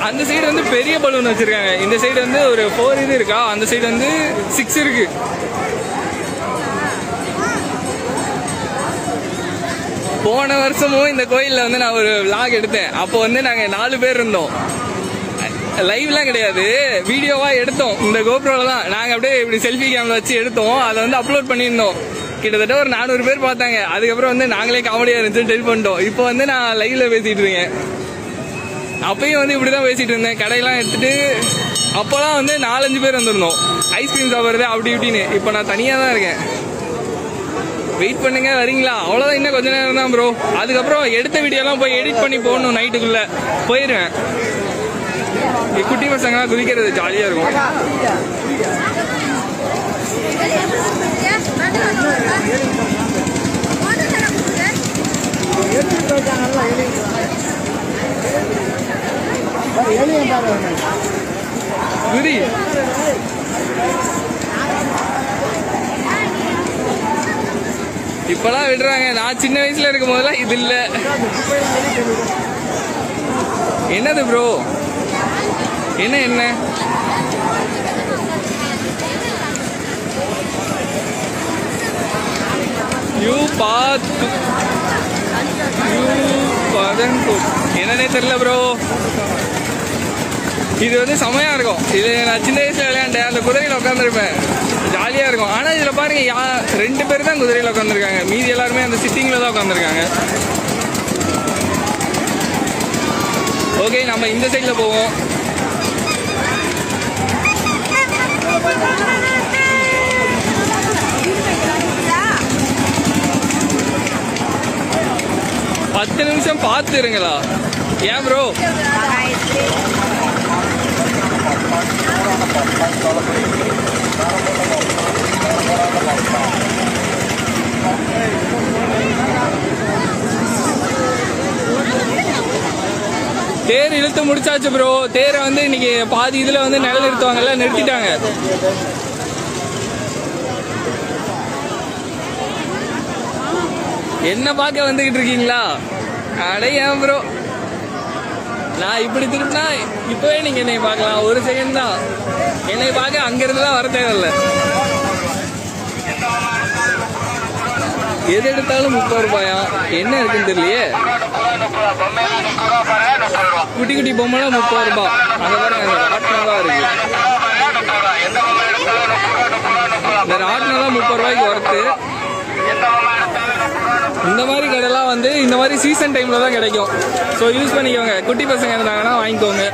அந்த சைடு வந்து பெரிய பலூன் வச்சிருக்காங்க. இந்த சைடு வந்து ஒரு 4 இது இருக்கா, அந்த சைடு வந்து 6 இருக்கு. போன வருஷமும் இந்த கோயிலில் வந்து நான் ஒரு விளாக் எடுத்தேன். அப்போ வந்து நாங்கள் 4 பேர் இருந்தோம். லைவ்லாம் கிடையாது, வீடியோவா எடுத்தோம். இந்த கோப்ரோல தான் நாங்கள் அப்படியே இப்படி செல்ஃபி கேமரா வச்சு எடுத்தோம். அதை வந்து அப்லோட் பண்ணியிருந்தோம். கிட்டத்தட்ட ஒரு 400 பேர் பார்த்தாங்க. அதுக்கப்புறம் வந்து நாங்களே காமெடியா இருந்துச்சுன்னு டெல் பண்ணிட்டோம். இப்போ வந்து நான் லைவ்ல பேசிட்டு இருக்கேன். அப்பயும் வந்து இப்படிதான் பேசிட்டு இருந்தேன். கடையெல்லாம் எடுத்துட்டு அப்போலாம் வந்து 4-5 பேர் வந்திருந்தோம் ஐஸ்கிரீம் சாப்பிட்றது அப்படி இப்படின்னு. இப்போ நான் தனியாக தான் இருக்கேன். வெயிட் பண்ணுங்க, வரீங்களா? அவ்வளோதான், இன்னும் கொஞ்ச நேரம் தான் ப்ரோ. அதுக்கப்புறம் எடுத்த வீடியோலாம் போய் எடிட் பண்ணி போடணும். நைட்டுக்குள்ளே போயிடுவேன். குட்டி பசங்களாம் குதிக்கிறது ஜாலியாக இருக்கும். குதி. இப்பெல்லாம் விடுறாங்க. நான் சின்ன வயசுல இருக்கும் போதெல்லாம் இது இல்ல. என்னது ப்ரோ? என்ன என்னன்னே தெரியல ப்ரோ. இது வந்து செமையா இருக்கும். இது நான் சின்ன வயசுல விளையாண்டேன். அந்த குதிரையில உட்காந்துருப்பேன், ஜாலியா இருக்கும். ஆனா இதுல பாருங்க 2 பேர் தான் குதிரையில உட்காந்துருக்காங்க. மீதி எல்லாருமே அந்த சிட்டிங்ல தான் உட்காந்துருக்காங்க. ஓகே, நம்ம இந்த சைட்ல போவோம். பத்து நிமிஷம் பார்த்து இருங்களா? ஏன் ப்ரோ? தேர் இழுத்து முடிச்சாச்சு ப்ரோ. தேரை வந்து இன்னைக்கு பாதி இதுல வந்து நிழல் நிறுத்துவாங்கல்ல, நிறுத்திட்டாங்க. என்ன பார்க்க வந்துகிட்டு இருக்கீங்களா? அடையா ப்ரோ, நான் இப்படி திருப்பினா இப்பவே நீங்க என்னை பார்க்கலாம். ஒரு செகண்ட் தான். என்னை பார்க்க அங்கிருந்து தான் வர தேவையில்ல. எது எடுத்தாலும் 30 ரூபாயா? என்ன இருக்குன்னு தெரியலையே. குட்டி குட்டி பொம்மைலாம் 30 ரூபாய். அந்த மாதிரி ராட்டினெல்லாம் இருக்கு. இந்த ராட்டினெல்லாம் 30 ரூபாய்க்கு வருது. இந்த மாதிரி கடைலாம் வந்து இந்த மாதிரி சீசன் டைம்ல தான் கிடைக்கும். ஸோ யூஸ் பண்ணிக்கோங்க. குட்டி பசங்க இருந்தாங்கன்னா வாங்கிக்கோங்க.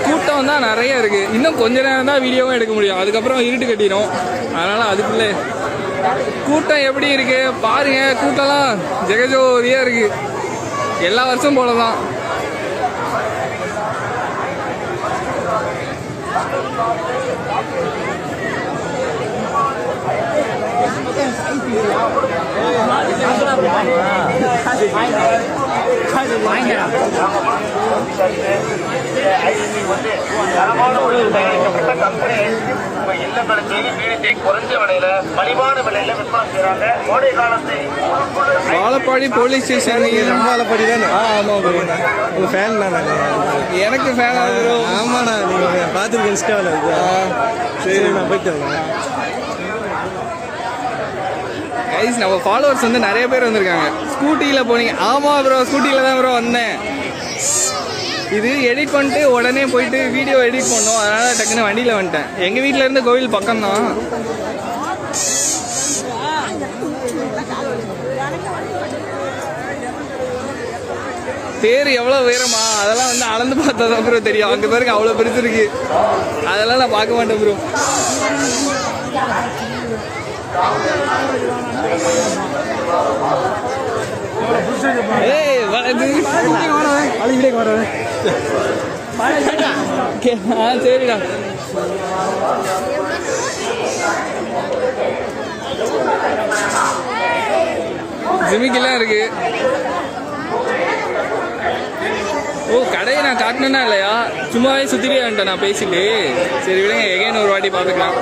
கூட்டம் தான் நிறைய இருக்கு. இன்னும் கொஞ்ச நேரம் தான் வீடியோவும் எடுக்க முடியும். அதுக்கப்புறம் இருட்டு கட்டிடும். அதனால அதுக்குள்ளே கூட்டம் எப்படி இருக்கு பாருங்க. கூட்டம்லாம் ஜெகஜோதியா இருக்கு. எல்லா வருஷம் போலதான். Vazhapadi police station. வாழப்பாடி தானே? ஆமா ப்ரோ, உங்க ஃபேன் தான். எனக்கு ஃபேன் ப்ரோ. ஆமாண்ணா, நீங்க பார்த்துருக்கேன் இன்ஸ்டாவில். சரி, நான் போயிட்டு வரேன். கைஸ், நம்ம ஃபாலோவர்ஸ் வந்து நிறைய பேர் வந்திருக்காங்க. ஸ்கூட்டியில போனீங்க? ஆமா ப்ரோ, ஸ்கூட்டியில தான் ப்ரோ வந்தேன். இது எடிட் பண்ணிட்டு உடனே போயிட்டு வீடியோ எடிட் பண்ணோம். அதனால டக்குன்னு வண்டியில வந்துட்டேன். எங்க வீட்டுல இருந்து கோவில் பக்கம் தான். தேர் எவ்வளவு உயரமா அதெல்லாம் வந்து அளந்து பார்த்தா தான் ப்ரோ தெரியும். அங்க பாருங்க அவ்வளவு பெருசு இருக்கு. அதெல்லாம் நான் பார்க்க மாட்டேன் ப்ரோ. சரிடா. ஜிமிக்கெல்லாம் இருக்கு. ஓ, கடையை நான் காட்டணும்னா இல்லையா? சும்மாவே சுத்திட்டே வந்துட்டேன் நான் பேசிட்டு. சரி விடுங்க, எகைன் ஒரு வாட்டி பார்த்துக்கலாம்.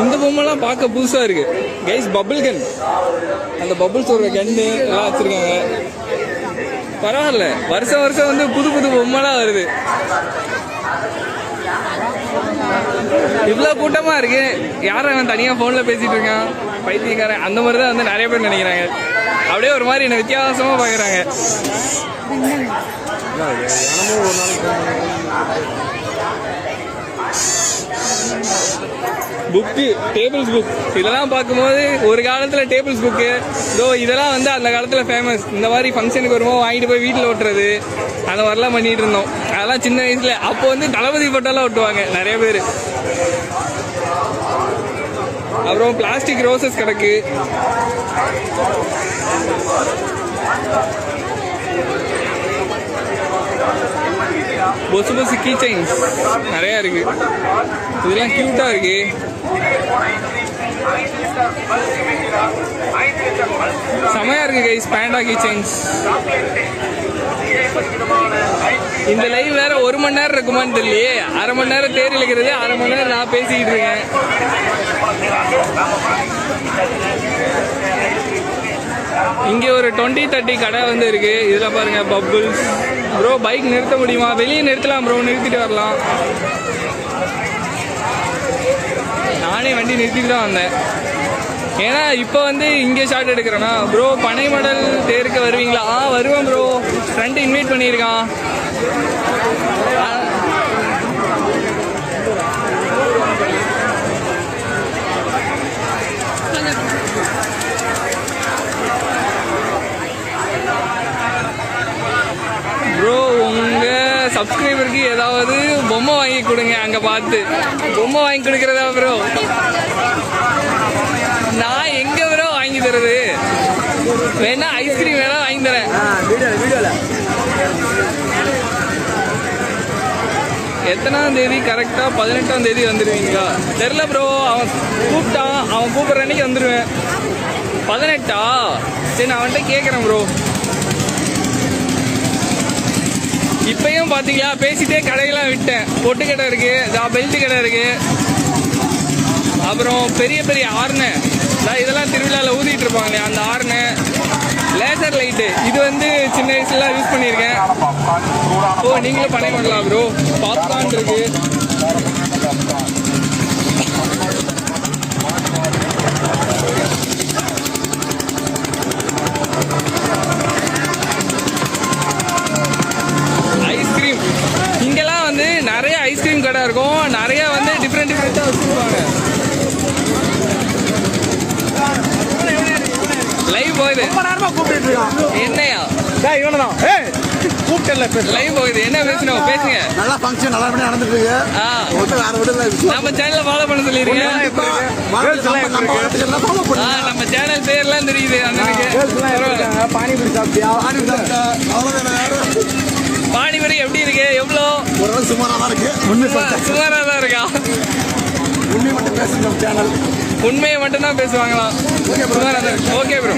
இந்த பொம்மைலாம் பார்க்க புதுசா இருக்கு கைஸ். பபிள் கன், அந்த பபிள்ஸ் ஒரு கன்னு எல்லாம் வச்சிருக்காங்க. பரவாயில்ல, வருஷம் வருஷம் வந்து புது புது பொம்மைலாம் வருது. இவ்வளவு கூட்டமா இருக்கு. யாரும் அவன் தனியா போன்ல பேசிட்டு இருக்கான், பைத்தியக்காரன். அந்த மாதிரி தான் வந்து நிறைய பேர் நினைக்கிறாங்க. அப்படியே ஒரு மாதிரி என்ன வித்தியாசமா பாக்குறாங்க. ஒரு நாளைக்கு புக்கு, டேபிள்ஸ் புக் இதெல்லாம் பார்க்கும்போது ஒரு காலத்தில் டேபிள்ஸ் புக்கு இதெல்லாம் வந்து அந்த காலத்தில் ஃபேமஸ். இந்த மாதிரி ஃபங்க்ஷனுக்கு வரும்போது வாங்கிட்டு போய் வீட்டில் ஒட்டுறது அந்த மாதிரிலாம் பண்ணிட்டு இருந்தோம். அதெல்லாம் சின்ன வயசுல. அப்போ வந்து தளபதி போட்டோலாம் ஒட்டுவாங்க நிறைய பேர். அப்புறம் பிளாஸ்டிக் ரோசஸ் கிடக்கு. பொசு பொசு கீ செயின்ஸ் நிறையா இருக்கு. இதெல்லாம் கியூட்டா இருக்கு. செமையா இருக்கு கைஸ் பேண்டா கீ செயின்ஸ். இந்த லைவ் வேற 1 மணி நேரம் இருக்குமான்னு தெரியலையே. அரை மணி நேரம் தேர் இழுக்கிறது, அரை மணி நேரம் நான் பேசிக்கிட்டு இருக்கேன். இங்க ஒரு 20-30 கடை வந்து இருக்கு. இதுல பாருங்க பப்புள்ஸ். ப்ரோ பைக் நிறுத்த முடியுமா? வெளியே நிறுத்தலாம் ப்ரோ, நிறுத்திட்டு வரலாம். நானே வண்டி நிறுத்திட்டு தான் வந்தேன். ஏன்னா இப்போ வந்து இங்கே ஷார்ட் எடுக்கிறேன்னா ப்ரோ பனை மாடல் தேருக்கு வருவீங்களா? வருவேன் ப்ரோ. ஃப்ரெண்ட் இன்வைட் பண்ணியிருக்கான். ப்ரோ உங்க சப்ஸ்கிரைபருக்கு ஏதாவது பொம்மை வாங்கி கொடுங்க. அங்க பார்த்து பொம்மை வாங்கி கொடுக்கறதா ப்ரோ? நான் எங்க ப்ரோ வாங்கி தருது? வேணா ஐஸ்கிரீம் வேணா வாங்கி தரேன். எத்தனாம் தேதி கரெக்டா? 18ஆம் தேதி வந்துடுவீங்களா? தெரியல ப்ரோ. அவன் கூப்பிட்டான், அவன் கூப்பிட்ற அன்னைக்கு வந்துடுவேன். 18ஆ? சரி நான் அவன்கிட்ட கேட்குறேன் ப்ரோ. இப்பயும் பாத்தீங்களா பேசிட்டே கடையெல்லாம் விட்டேன். பொட்டு கடை இருக்கு, பெல்ட் கடை இருக்கு, அப்புறம் பெரிய பெரிய ஆர்னு இதெல்லாம் திருவிழாவில் ஊதிட்டு இருப்பாங்களே அந்த ஆர்னு, லேசர் லைட்டு இது வந்து சின்ன வயசுல யூஸ் பண்ணியிருக்கேன். ஓ நீங்களும் பனை பண்ணலாம் ப்ரோ. பாப்கார்ன் இருக்கு. ஐஸ்கிரீம் இங்கெல்லாம் வந்து நிறைய ஐஸ்கிரீம் கடை இருக்கும். நிறைய வந்து டிஃப்ரெண்ட் டிஃப்ரெண்டா வச்சிருப்பாங்க. லைவ் போகுது. என்னையா இவனதான் கூப்பிட்டல லைவ் போகுது. என்ன பேசணும்? பேசுங்க. நல்லா ஃபங்க்ஷன் நல்லா நடந்துட்டு இருக்கு. நம்ம சேனலை ஃபாலோ பண்ண சொல்லிருங்க. நம்ம சேனல் பேர்லாம் தெரியுது அண்ணனுக்கு. பானிபூரி சாப்பிட்டியா? பானிபூரி எப்படி இருக்கு? எவ்வளோ? ஒரு சுமாரா தான் இருக்கு. சுமாரா தான் இருக்கா? உண்மை மட்டும் பேசுங்க சேனல். உண்மையை மட்டும் தான் பேசுவாங்களாம். Okay bro.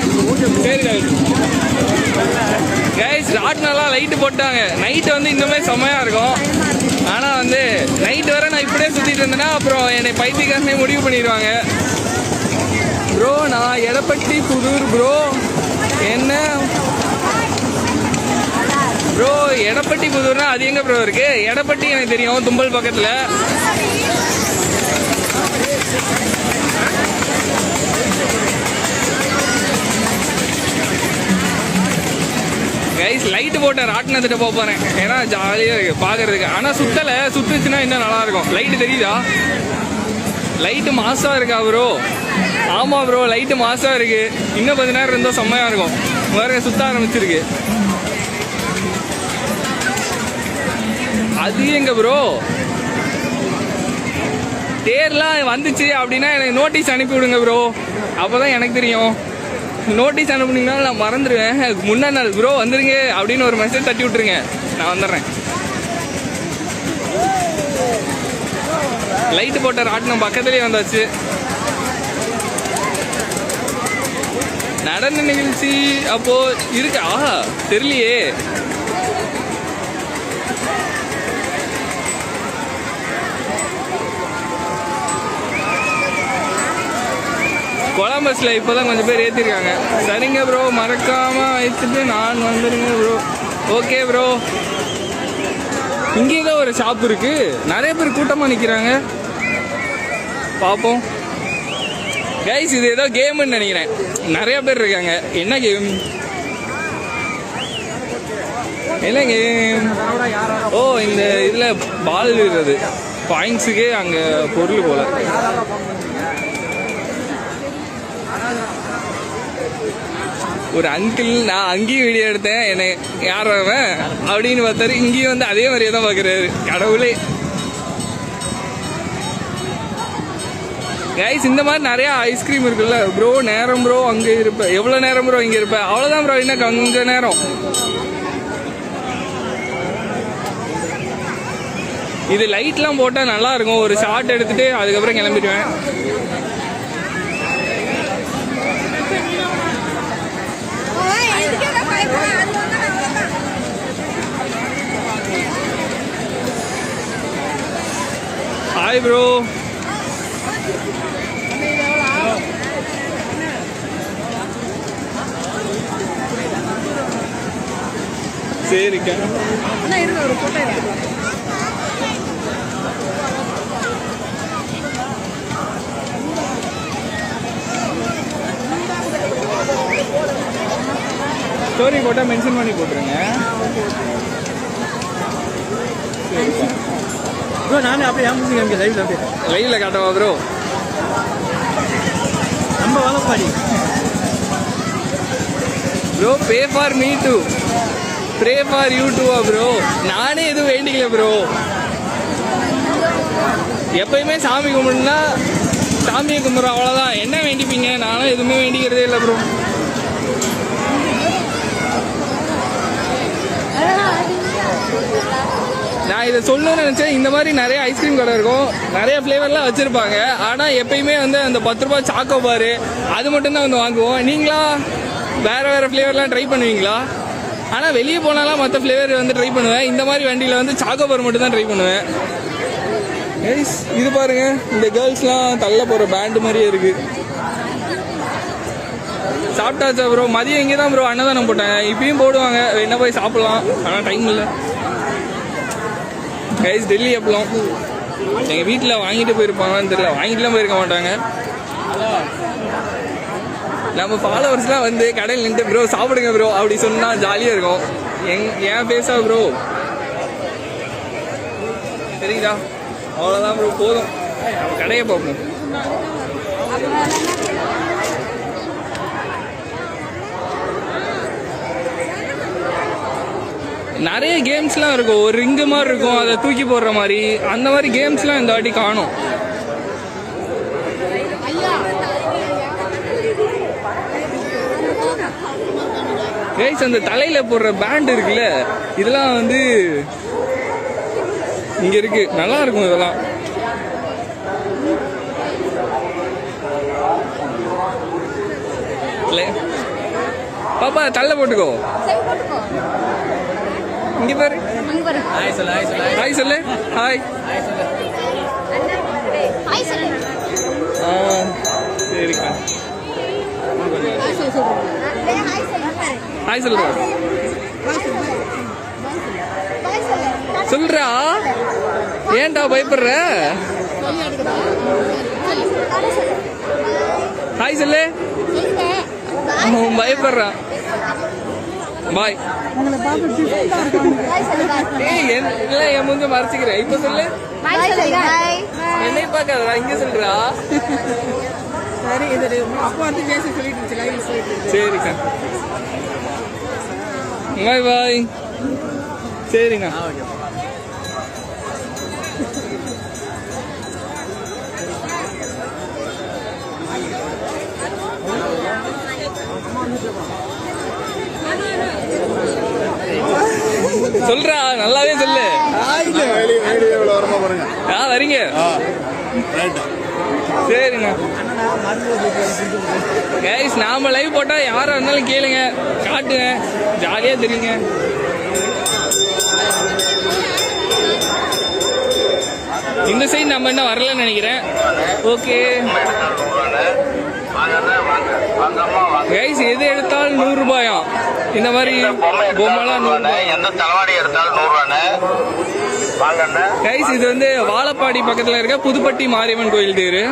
சரி கைஸ் ராட்னெல்லாம் லைட்டு போட்டாங்க. நைட்டு வந்து இந்த மாதிரி செம்மையா இருக்கும். ஆனால் வந்து நைட்டு வர நான் இப்படியே சுற்றிட்டு இருந்தேன்னா அப்புறம் என்னை பைத்தியக்காரனே முடிவு பண்ணிடுவாங்க. ப்ரோ நான் எடப்பட்டி புதூர் ப்ரோ. என்ன ப்ரோ எடப்பட்டி புதூர்னா அது எங்க ப்ரோ இருக்கு? எடப்பட்டி எனக்கு தெரியும், தும்பல் பக்கத்துல. கைஸ் லைட்டு போட்ட ராட்டினத்திட்ட போக போறேன். ஏன்னா ஜாலியாக இருக்கு பார்க்கறதுக்கு. ஆனால் சுத்தலை, சுத்துச்சுன்னா இன்னும் நல்லா இருக்கும். லைட்டு தெரியுதா? லைட்டு மாசா இருக்கா ப்ரோ? ஆமா ப்ரோ லைட்டு மாசா இருக்கு. இன்னும் கொஞ்ச நேரம் இருந்தால் செம்மையா இருக்கும். வேற சுத்த ஆரம்பிச்சிருக்கு. அது எங்க ப்ரோ? தேர்லாம் வந்துச்சு அப்படின்னா எனக்கு நோட்டீஸ் அனுப்பி விடுங்க ப்ரோ. அப்போதான் எனக்கு தெரியும். நோட்டீஸ் அனுப்புனீங்கன்னா நான் மறந்துடுவேன். முன்னா நாள் ப்ரோ வந்துருங்க அப்படின்னு ஒரு மெசேஜ் தட்டி விட்டுருங்க, நான் வந்துடுறேன். லைட்டு போட்ட ராட்டினம் பக்கத்துலேயே வந்தாச்சு. நடன நிகழ்ச்சி அப்போ இருக்கா தெரியலையே. கொலம்பஸ்ல இப்போதான் கொஞ்சம் பேர் ஏற்றிருக்காங்க. சரிங்க ப்ரோ மறக்காம வச்சுட்டு நான் வந்துடுங்க ப்ரோ. Okay bro. இங்கே தான் ஒரு ஷாப் இருக்கு. நிறைய பேர் கூட்டமாக நிற்கிறாங்க. பார்ப்போம் கைஸ். இது ஏதோ கேம்னு நினைக்கிறேன். நிறைய பேர் இருக்காங்க. என்ன கேம்? என்ன கேம்? ஓ இந்த இதில் பால் விடுறது. பாயிண்ட்ஸுக்கே அங்கே பொருள் போல. ஒரு அங்கிள் நான் அங்கேயும் வீடியோ எடுத்தேன், என்னை யார் அவன் அப்படின்னு பார்த்தாரு, இங்கேயும் வந்து அதே மாதிரியே தான் பார்க்குறாரு. கடவுளே கைஸ், இந்த மாதிரி நிறைய ஐஸ்கிரீம் இருக்குல்ல ப்ரோ. நேரம் ப்ரோ அங்கே இருப்பேன், எவ்வளோ நேரம் ப்ரோ இங்கே இருப்பேன்? அவ்வளோதான் ப்ரோ, இன்னும் கொஞ்ச நேரம். இது லைட்லாம் போட்டால் நல்லா இருக்கும். ஒரு ஷார்ட் எடுத்துட்டு அதுக்கப்புறம் கிளம்பிடுவேன். Hi bro. சரிக்கா. ஸ்டோரி போட்டால் மென்ஷன் பண்ணி போட்டுருங்க. ப்ரோ நானே அப்படியே ஏன் லைவ்ல அப்படியே லைவ்ல காட்டவா ப்ரோ? நம்ம Vazhapadi bro. Pay for me to pray for you டூவா ப்ரோ? நானே எதுவும் வேண்டிக்கல ப்ரோ. எப்பயுமே சாமி கும்பிடுனா சாமியை கும்பிட்றோம், அவ்வளோதான். என்ன வேண்டிப்பீங்க? நானும் எதுவுமே வேண்டிக்கிறதே இல்லை ப்ரோ. நான் இதை சொல்லணும்னு நினச்சேன். இந்த மாதிரி நிறைய ஐஸ்கிரீம் கடை இருக்கும், நிறைய ஃப்ளேவர்லாம் வச்சுருப்பாங்க. ஆனால் எப்பயுமே வந்து அந்த 10 ரூபா சாக்கோ பாரு அது மட்டும்தான் வந்து வாங்குவோம். நீங்களா வேறு ஃப்ளேவர்லாம் ட்ரை பண்ணுவீங்களா? ஆனால் வெளியே போனாலாம் மற்ற ஃப்ளேவர் வந்து ட்ரை பண்ணுவேன். இந்த மாதிரி வண்டியில் வந்து சாக்கோ பார் மட்டும் தான் ட்ரை பண்ணுவேன். இது பாருங்க, இந்த கேர்ள்ஸ்லாம் தள்ள போகிற பேண்டு மாதிரியே இருக்குது. சாப்பிட்டாச்சா ப்ரோ? மதியம் இங்கே தான் ப்ரோ அன்னதானம் போட்டாங்க. இப்பயும் போடுவாங்க, என்ன போய் சாப்பிட்லாம். ஆனால் டைம் இல்லை கைஸ். டெல்லி அப்பளம் எங்கள் வீட்டில் வாங்கிட்டு போயிருப்பாங்கன்னு தெரியல, வாங்கிட்டுலாம் போயிருக்க மாட்டாங்க. நம்ம ஃபாலோவர்ஸ்லாம் வந்து கடையில் நின்று ப்ரோ சாப்பிடுங்க ப்ரோ அப்படி சொன்னால் ஜாலியாக இருக்கும். ஏன் பேசா ப்ரோ? சரிங்களா? அவ்வளோதான் ப்ரோ, போதும். நம்ம கடையை பார்ப்போம். நிறைய கேம்ஸ்லாம் இருக்கும், ஒரு ரிங்கு மாதிரி இருக்கும், அதை தூக்கி போடுற மாதிரி. அந்த மாதிரி கேம்ஸ்லாம் இந்த வாட்டி காணும். கைஸ், அந்த தலையில போடுற பேண்ட் இருக்குல்ல, இதெல்லாம் வந்து இங்க இருக்கு, நல்லா இருக்கும் இதெல்லாம். பாப்பா தள்ள போட்டுக்கோ. இங்க பாரு. ஹாய் சொல்லு. ஹாய் சொல்லு. ஹாய். சரிக்கா. ஹாய் சொல்றா. சொல்றா. ஏன்டா பயப்படுற? ஹாய் சொல்லு. அவன் பயப்படுறான். பாய். என் மூஞ்ச மறைச்சிக்கிறேன். இப்ப சொல்லு. என்னை பார்க்காதடா, இங்க சொல்றா. சரிக்கா. பாய் பாய். சரிங்க. சொல்றா, நல்லாவே சொல்லு. வரீங்க? சரிங்க. கைஸ், நாம லைவ் போட்டா யாரா இருந்தாலும் கேளுங்க, காட்டுங்க, ஜாலியா தெரியுங்க. இந்த சைடு நம்ம என்ன வரலன்னு நினைக்கிறேன். ஓகே கைஸ், எது எடுத்தாலும் 100 ரூபாயா? இந்த மாதிரி பொம்மைலாம் 100 ரூபாய். எந்த தலவாடி எடுத்தாலும் 100 ரூபாய். கைஸ், இது வந்து வாழப்பாடி பக்கத்துல இருக்க புதுப்பட்டி மாரியம்மன் கோயில் தேரு.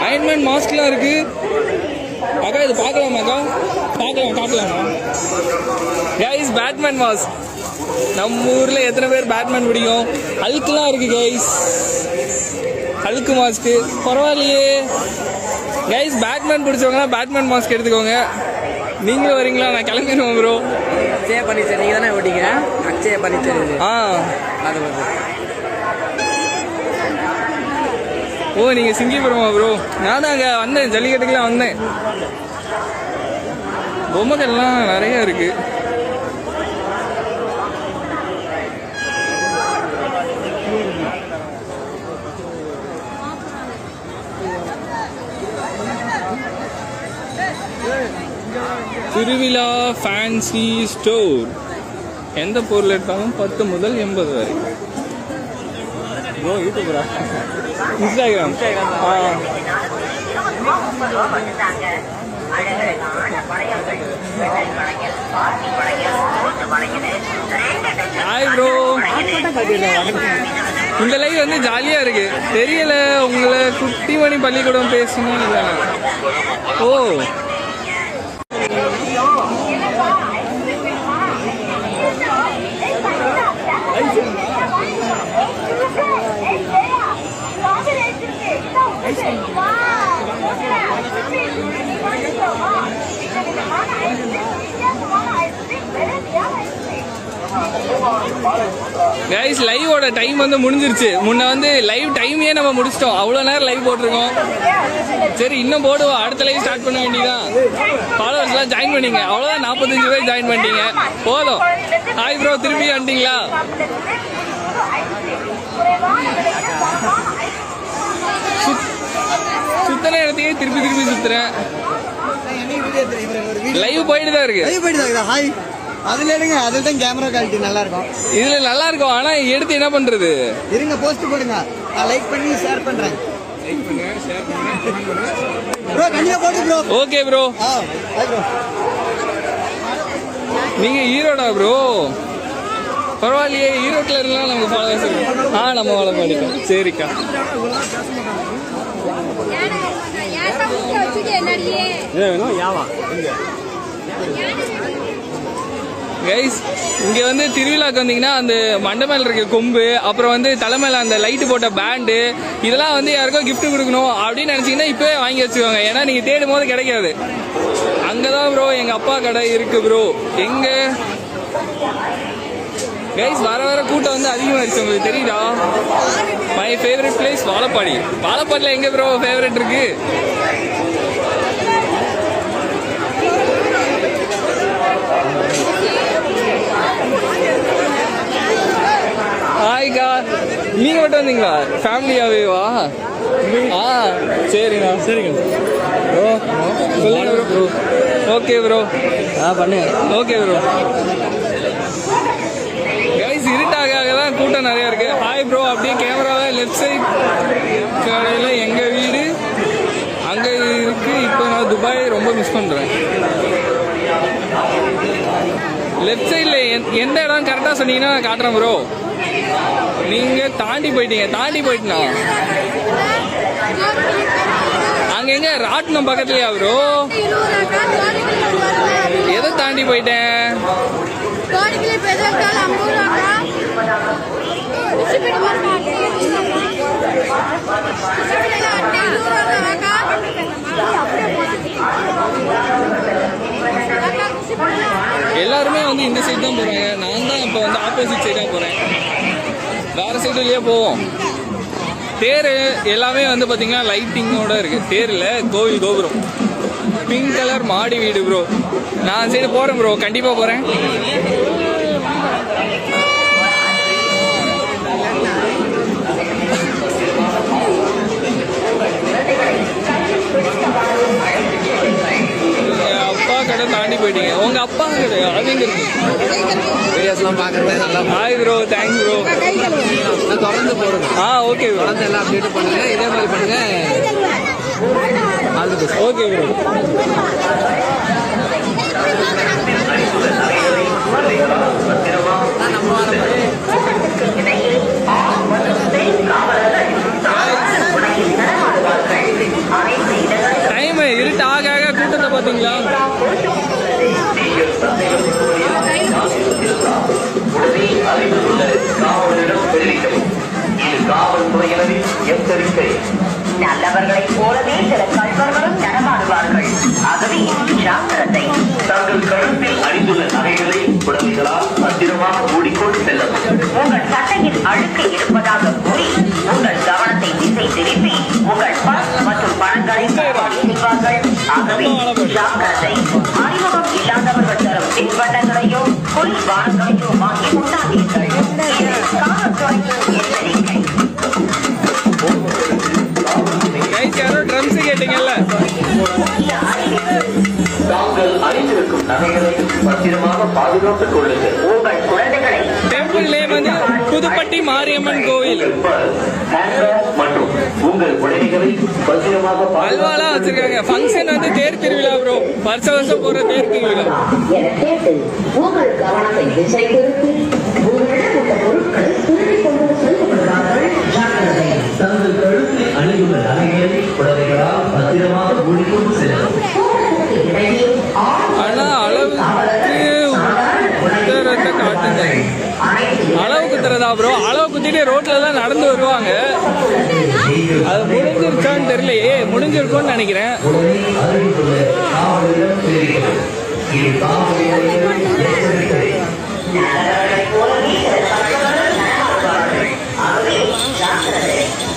அயன்மேன் மாஸ்க்லாம் இருக்கு. அக்கா இது பார்க்கலாமாக்கா? பார்க்கலாம், காட்டலாமா? கைஸ், பேட்மேன் மாஸ்க் நம்ம ஊர்ல எத்தனை பேர் பேட்மேன் பிடிக்கும்? ஹல்க்லாம் இருக்கு கைஸ், ஹல்க் மாஸ்க் பரவாயில்லையே கைஸ். பேட்மேன் பிடிச்சவங்கன்னா பேட்மேன் மாஸ்க் எடுத்துக்கோங்க. நீங்களும் வரீங்களா? நான் கிளம்பிடுவோம் ப்ரோ. அக்ஷய பர்னிச்சர் நீங்கள் தானே ஓட்டிங்க? அக்ஷய பர்னிச்சர் அது ஓ, நீங்க சிங்கிபுரமா ப்ரோ? நானும் அங்கே வந்தேன், ஜல்லிக்கட்டுக்கெல்லாம் வந்தேன். பொம்மைகள்லாம் நிறைய இருக்கு. திருவிழா ஃபேன்சி ஸ்டோர். எந்த பொருள் எடுத்தாலும் 10 முதல் 80 வரை. யூடியூபரா? இன்ஸ்டாகிராம். Hi bro. இந்த லைவ் வந்து ஜாலியா இருக்கு. தெரியல உங்களை குட்டிமணி பள்ளிக்கூடம் பேசணும் இல்லை? ஓ, கைஸ் லைவோட டைம் வந்து முடிஞ்சிருச்சு. முன்ன வந்து லைவ் டைமே நம்ம முடிச்சிட்டோம். அவ்வளோ நேரம் லைவ் போட்டிருக்கோம். சரி இன்னும் போடுவோம். அடுத்த லைவ் ஸ்டார்ட் பண்ண வேண்டியதான். ஃபாலோவர்ஸ்லாம் ஜாயின் பண்ணிங்க. அவ்வளோதான், 45 பேர் ஜாயின் பண்ணிட்டீங்க. போதும். ஹாய் ப்ரோ, திருப்பி வந்துட்டீங்களா? சுத்தன இடத்தையே திருப்பி திருப்பி சுத்துறேன். லைவ் போயிட்டு தான் இருக்கு. ஹாய். அதுல எடுங்க, அதுல தான் கேமரா குவாலிட்டி நல்லா இருக்கும். இதுல நல்லா இருக்கும், ஆனா எடுத்து என்ன பண்றது? இருங்க, போஸ்ட் போடுங்க, நான் லைக் பண்ணி ஷேர் பண்றேன். ப்ரோ கண்டிப்பா போடு bro. Okay bro. Hi bro. நீங்க ஈரோடா ப்ரோ? பரவாயில்லையே, ஈரோட்டில் இருந்தாலும் நமக்கு ஃபாலோவர்ஸ் இருக்கு. நம்ம வாழ மாட்டோம். சரிக்கா. கைஸ் இங்கே வந்து திருவிழாக்கு வந்தீங்கன்னா அந்த மண்டபத்தில் இருக்க கொம்பு, அப்புறம் வந்து தலைமையில் அந்த லைட்டு போட்ட பேண்டு, இதெல்லாம் வந்து யாருக்கோ கிஃப்ட் கொடுக்கணும் அப்படின்னு நினச்சிங்கன்னா இப்போவே வாங்கி வச்சுக்கோங்க. ஏன்னா நீங்கள் தேடும் போது கிடைக்காது. அங்கே தான் ப்ரோ எங்கள் அப்பா கடை இருக்கு ப்ரோ. எங்கே கைஸ் வர வர கூட்டம் வந்து அதிகமாகிடுச்சு, உங்களுக்கு தெரியுதா? My favourite place Vazhapadi. வாழப்பாடியில் எங்கே ப்ரோ ஃபேவரட் இருக்கு? ஹாய்க்கா, நீங்க மட்டும் வந்தீங்களா? ஃபேமிலியாவேவா? சரிண்ணா. சரிங்க ப்ரோ. சொல்லுங்க ப்ரோ. Okay bro. பண்ணுங்க. Okay bro. கைஸ் இருட்டாக தான் கூட்டம் நிறைய இருக்கு. Hi bro. அப்படியே கேமராவை லெஃப்ட் சைட் கடையில் எங்கள் வீடு அங்கே இருக்கு. இப்போ நான் துபாய் ரொம்ப மிஸ் பண்ணுறேன். லெஃப்ட் சைடில் எந்த இடம் கரெக்டாக சொன்னீங்கன்னா காட்டுறேன் ப்ரோ. நீங்கள் தாண்டி போயிட்டீங்கன்னா அங்கே எங்க ராட்னம் பக்கத்துலையா ப்ரோ? எதை தாண்டி போயிட்டேன்? எல்லாருமே வந்து இந்த சைடு தான் போறாங்க. நான் தான் இப்போ வந்து ஆப்போசிட் சைடாக போறேன். வேற சைடுலயே போவோம். தேர் எல்லாமே வந்து பாத்தீங்கன்னா லைட்டிங்கோட இருக்கு. தேர்ல கோவில் கோபுரம், பிங்க் கலர் மாடி வீடு ப்ரோ. நான் சைடு போறேன் ப்ரோ, கண்டிப்பா போறேன். அப்பா கடை தாண்டி போயிட்டீங்க. உங்க அப்பா கடை அது எங்க இருக்கு? வீடியோஸ்லாம் பார்க்குறது நல்லா. Hi bro, thanks bro. நான் தொடர்ந்து போடுங்க. Okay bro. தொடர்ந்து எல்லாம் அப்டேட் பண்ணுங்க. இதே மாதிரி பண்ணுங்க. Okay bro. டைம் இருட்டு ஆக ஆக கூட்டத்தை பார்த்தீங்களா? காவல்துறையினரின் எச்சரிக்கை. நல்லவர்களைப் போலவே சில கல்வர்களும் நடமாடுவார்கள். ஆகவே ஜாக்கிரதை. தங்கள் கழுத்தில் அணிந்துள்ள நகைகளை புடவைகளால் பத்திரமாக மூடிக்கொண்டு செல்லவும். உங்கள் சட்டையில் அழுக்கு இருப்பதாக கூறி உங்கள் கவனத்தை திசை திருப்பி உங்கள் பர்ஸ் மற்றும் பணங்களை செய்வார்கள். ஆகவே ஜாக்கிரதை. அறிமுகம் இல்லாதவர்கள் தரும் தின்பண்டங்களையோ குளிர்பானங்களையோ வாங்கி உண்ணாதீர்கள். இது காவல்துறையின் எச்சரிக்கை. கைஸ் யாரோ ட்ரம்ஸ் கேட்டீங்கல்ல, தாங்கள் அணிந்திருக்கும் நகைகளை பத்திரமாக பாதுகாத்துக் கொள்ளுங்கள். உங்கள் குழந்தைகளை டெம்பிள் நேம் வந்து புதுப்பட்டி மாரியம்மன் கோவில். மற்றும் உங்கள் உடைமைகளை பத்திரமாக அல்வாலாம் வச்சிருக்காங்க. ஃபங்க்ஷன் வந்து தேர் திருவிழா ப்ரோ, வருஷம் போற தேர் திருவிழா. என கேட்டு உங்கள் கவனத்தை திசை திருப்பி உங்களிடம் உள்ள பொருட்களை திருடிக் கொண்டு செல்லப்படுவார்கள். ஜாக்கிரதை. தங்கள் கழுத்தில் அணிந்துள்ள நகைகளை புடவைகளால் பத்திரமாக மூடிக்கொண்டு செல்லவும். இடையே ஆனா அளவுக்கு உத்தரத்தை காட்டுங்க. அளவு குத்துறதா ப்ரோ? அளவு குத்திட்டு ரோட்ல எல்லாம் நடந்து வருவாங்க. அது முடிஞ்சிருக்கான்னு தெரியலையே, முடிஞ்சிருக்கும்னு நினைக்கிறேன். உடனே அருகிலுள்ள காவலரிடம் தெரிவிக்கவும். இது காவல்துறையினரின் எச்சரிக்கை.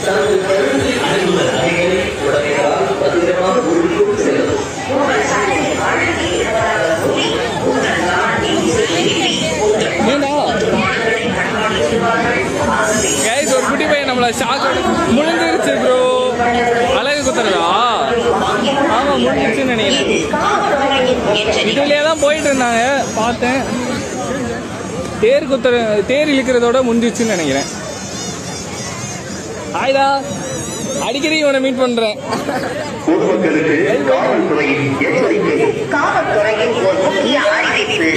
தங்கள் கழுத்தில் அணிந்துள்ள நகைகளை புடவைகளால் பத்திரமாக மூடிக்கொண்டு செல்லவும். ஏண்டா கைஸ், ஒரு குட்டி பையன் நம்மள ஷாக் முடிஞ்சிருச்சு ப்ரோ. அழகு குத்துறதா? ஆமா முடிஞ்சிருச்சுன்னு நினைக்கிறேன். இதுலயே தான் போயிட்டு இருந்தாங்க, பார்த்தேன். தேர் இழுக்கிறதோட முடிஞ்சிருச்சுன்னு நினைக்கிறேன். ஆயிடா அடிக்கடி இவனை மீட் பண்றேன். பொதுமக்களுக்கு காவல்துறையின் எச்சரிக்கை. காவல்துறையின் ஒரு முக்கிய அறிவிப்பு.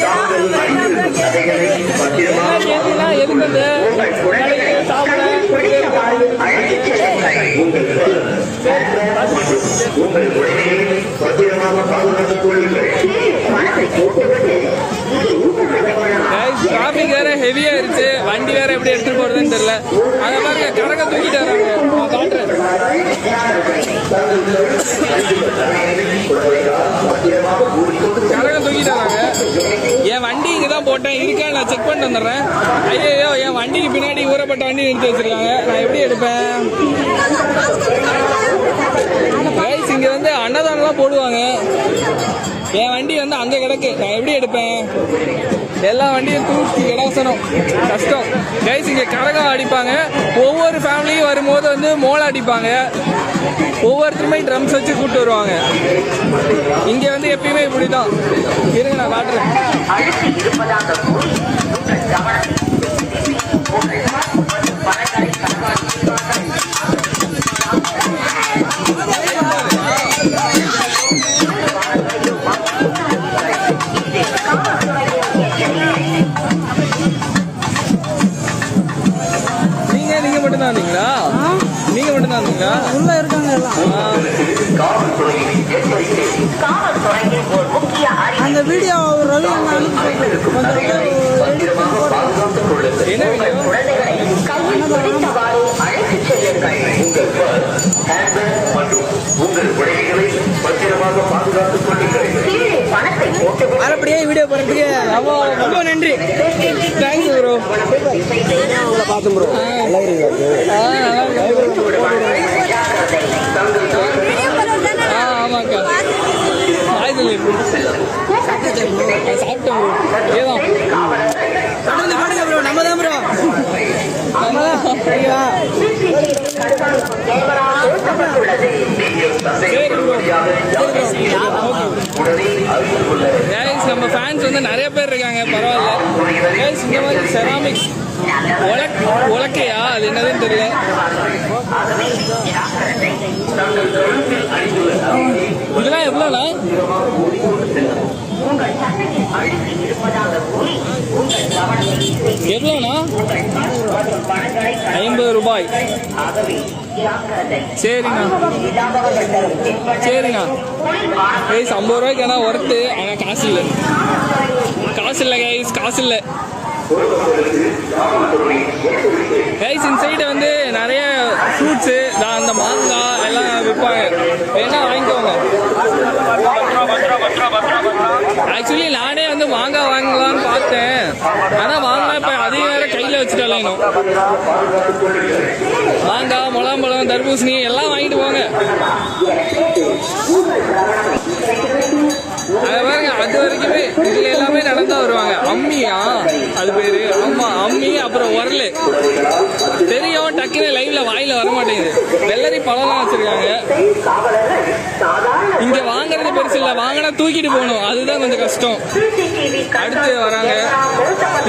தாங்கள் அணிந்திருக்கும் நகைகளை பத்திரமாக எதுக்கு அந்த சாப்பிட அழைத்துச் செல்லுங்கள். உங்கள் உங்கள் உடைமைகளை பத்திரமாக பாதுகாத்துக் கொள்ளுங்கள். பணத்தை போட்டுவிட்டு டிராபிக் வேற ஹெவியா இருந்துச்சு, வண்டி வேற எப்படி எடுத்துட்டு போறதுன்னு தெரியல. அங்க பாருங்க, கரக தூக்கிட்டு வராங்க. நான் காட்டுறேன். கரக தூக்கிட்டு வராங்க. என் வண்டி இங்கதான் போட்டேன், இருக்கா நான் செக் பண்ணிட்டு வந்துடுறேன். ஐயோ, என் வண்டிக்கு பின்னாடி ஊறப்பட்ட வண்டி நிறுத்தி வச்சிருக்காங்க. நான் எப்படி எடுப்பேன்? கைஸ், இங்க வந்து அன்னதானம்லாம் போடுவாங்க. என் வண்டி வந்து அங்க கிடக்கு, நான் எப்படி எடுப்பேன்? எல்லா வண்டியும் தூக்கி கிடாசனம், கஷ்டம். கைஸ், இங்க கரகம் அடிப்பாங்க. ஒவ்வொரு ஃபேமிலியும் வரும்போது வந்து மோளம் அடிப்பாங்க. ஒவ்வொருத்தருமே ட்ரம்ஸ் வச்சு கூப்பிட்டு வருவாங்க. இங்க வந்து எப்பயுமே இப்படிதான். இருங்க நான் காட்டுறேன். அழுத்தி இருப்பதாக கூறி உங்கள் கவனத்தை திசை திருப்பி உங்கள் பணங்களை கண்காணிப்பார்கள். நீங்க மட்டும் தான் வந்தீங்களா? நீங்க மட்டும் தான் வந்தீங்களா? உள்ள இருக்காங்க எல்லாம். காவல்துறையின் எச்சரிக்கை. காவல்துறையின் ஒரு முக்கிய அறிவிப்பு. அந்த வீடியோ ரவி அணிந்திருக்கும் நகைகளை பத்திரமாக பாதுகாத்துக் கொள்ளுங்கள். என்ன வீடியோ? குழந்தைகளை கையில் பிடித்தவாறு அழைத்துச் செல்லுங்கள். உங்கள் பர்ஸ், ஹேண்ட்பேக் மற்றும் உங்கள் உடைமைகளை பத்திரமாக பாதுகாத்துக் கொள்ளுங்கள். கீழே பணத்தை போட்டுவிட்டு அப்படியே வீடியோ போறதுக்கு ரொம்ப நன்றி, தேங்க்ஸ் ப்ரோ. பார்த்தோம் ப்ரோ. ஆமாக்கா, சாப்பிட்டேன் ப்ரோ. ஏதான் ப்ரோ, நம்ம தான் ப்ரோ, நம்ம தான். நம்ம ஃபேன்ஸ் வந்து நிறைய பேர் இருக்காங்க, பரவாயில்ல. கைஸ், இந்த மாதிரி செராமிக்ஸ் உலக்கையா, அது என்னதுன்னு தெரியல. இதெல்லாம் எவ்வளோண்ணா? எவ்வளோண்ணா? 50 ரூபாய். சரிண்ணா, சரிண்ணா. கைஸ், 50 ரூபாய்க்கு ஆனால் ஒர்த்து. ஆனால் காசு இல்லை, கைஸ், காசு இல்லை. கைஸ் இந்த சைடு வந்து நிறைய ஃப்ரூட்ஸு அந்த மாங்காய் எல்லாம் விற்பாங்க, வேணா வாங்கிக்கோங்க. ஆக்சுவலி நானே வந்து மாங்காய் வாங்கலாம்னு பார்த்தேன், ஆனால் மாங்காய் இப்போ அதிக நேரம் கையில் வச்சுட்டாலும் மாங்காய், முலாம்பழம், தர்பூசணி எல்லாம் வாங்கிட்டு போங்க. அது பாருங்க, அது வரைக்குமே இதுல எல்லாமே நடந்தா வருவாங்க. அம்மியா அது பேரு? ஆமா, அம்மி. அப்புறம் உரல் தெரியும், டக்குனு லைவ்ல வாயில வர மாட்டேங்குது. வெள்ளரி பழம்லாம் வச்சிருக்காங்க. இங்க வாங்குறது பெருசு இல்ல, வாங்கினா தூக்கிட்டு போகணும், அதுதான் கொஞ்சம் கஷ்டம். அடுத்து வராங்க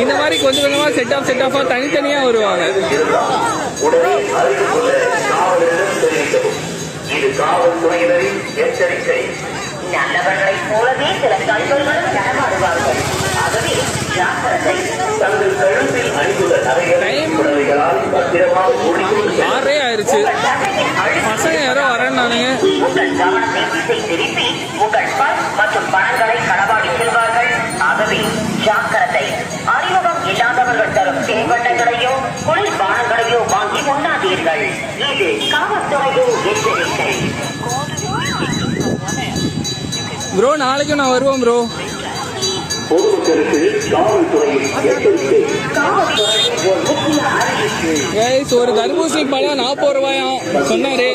இந்த மாதிரி கொஞ்சம் கொஞ்சமா செட் ஆஃபா தனித்தனியா வருவாங்க. இது காவல்துறையினரின் எச்சரிக்கை. நல்லவர்களைப் போலவே சில கல்வர்களும் நடமாடுவார்கள். ஆகவே ஜாக்கிரதை. தங்கள் கழுத்தில் அணிந்துள்ள நகைகளை புடவைகளால் பத்திரமாக மூடிக்கொண்டு 6 ஆயிருச்சு. பசங்க யாரோ வரேன்னானுங்க. உங்கள் கவனத்தை திசை திருப்பி உங்கள் பர்ஸ் மற்றும் பணங்களை களவாடி செல்வார்கள். ஆகவே ஜாக்கிரதை. அறிமுகம் இல்லாதவர்கள் தரும் தின்பண்டங்களையோ குளிர்பானங்களையோ வாங்கி உண்ணாதீர்கள். இது காவல்துறையின் எச்சரிக்கை. ப்ரோ நாளைக்கும் நான் வருவோம் ப்ரோ. பொதுமக்களுக்கு காவல்துறையின் எச்சரிக்கை. கைஸ் ஒரு தர்பூசணி பழம் 40 ரூபாயாம் சொன்னாரு.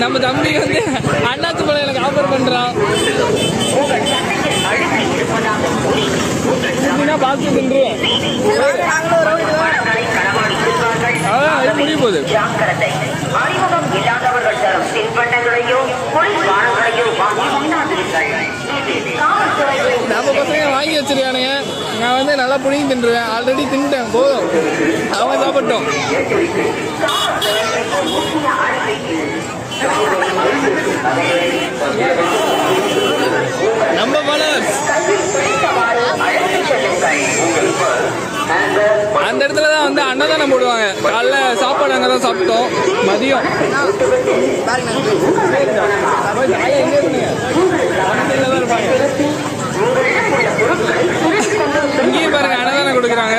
நம்ம தம்பி வந்து அண்ணாத்து பழம் எனக்கு ஆஃபர் பண்றான். பாத்து தின்றுவேன். முடிய போகுது. அறிமுகம் இல்லாதவர்கள் தரும் தின்பண்டங்களையோ குளிர்பானங்களையோ வாங்கி உண்ணாதீர்கள். நம்ம பசங்க வாங்கி வச்சிருக்கானுங்க, நான் வந்து நல்லா புடிங்கி தின்றுவேன். ஆல்ரெடி தின்ட்டேன், போதும் அவங்க சாப்பிட்டோம். நம்ம பலர்ஸ் அந்த இடத்துல தான் வந்து அன்னதானம் போடுவாங்க. காலைல சாப்பாடு அங்கே தான் சாப்பிட்டோம். மதியம் இங்கேயும் பாருங்க அன்னதானம் கொடுக்குறாங்க.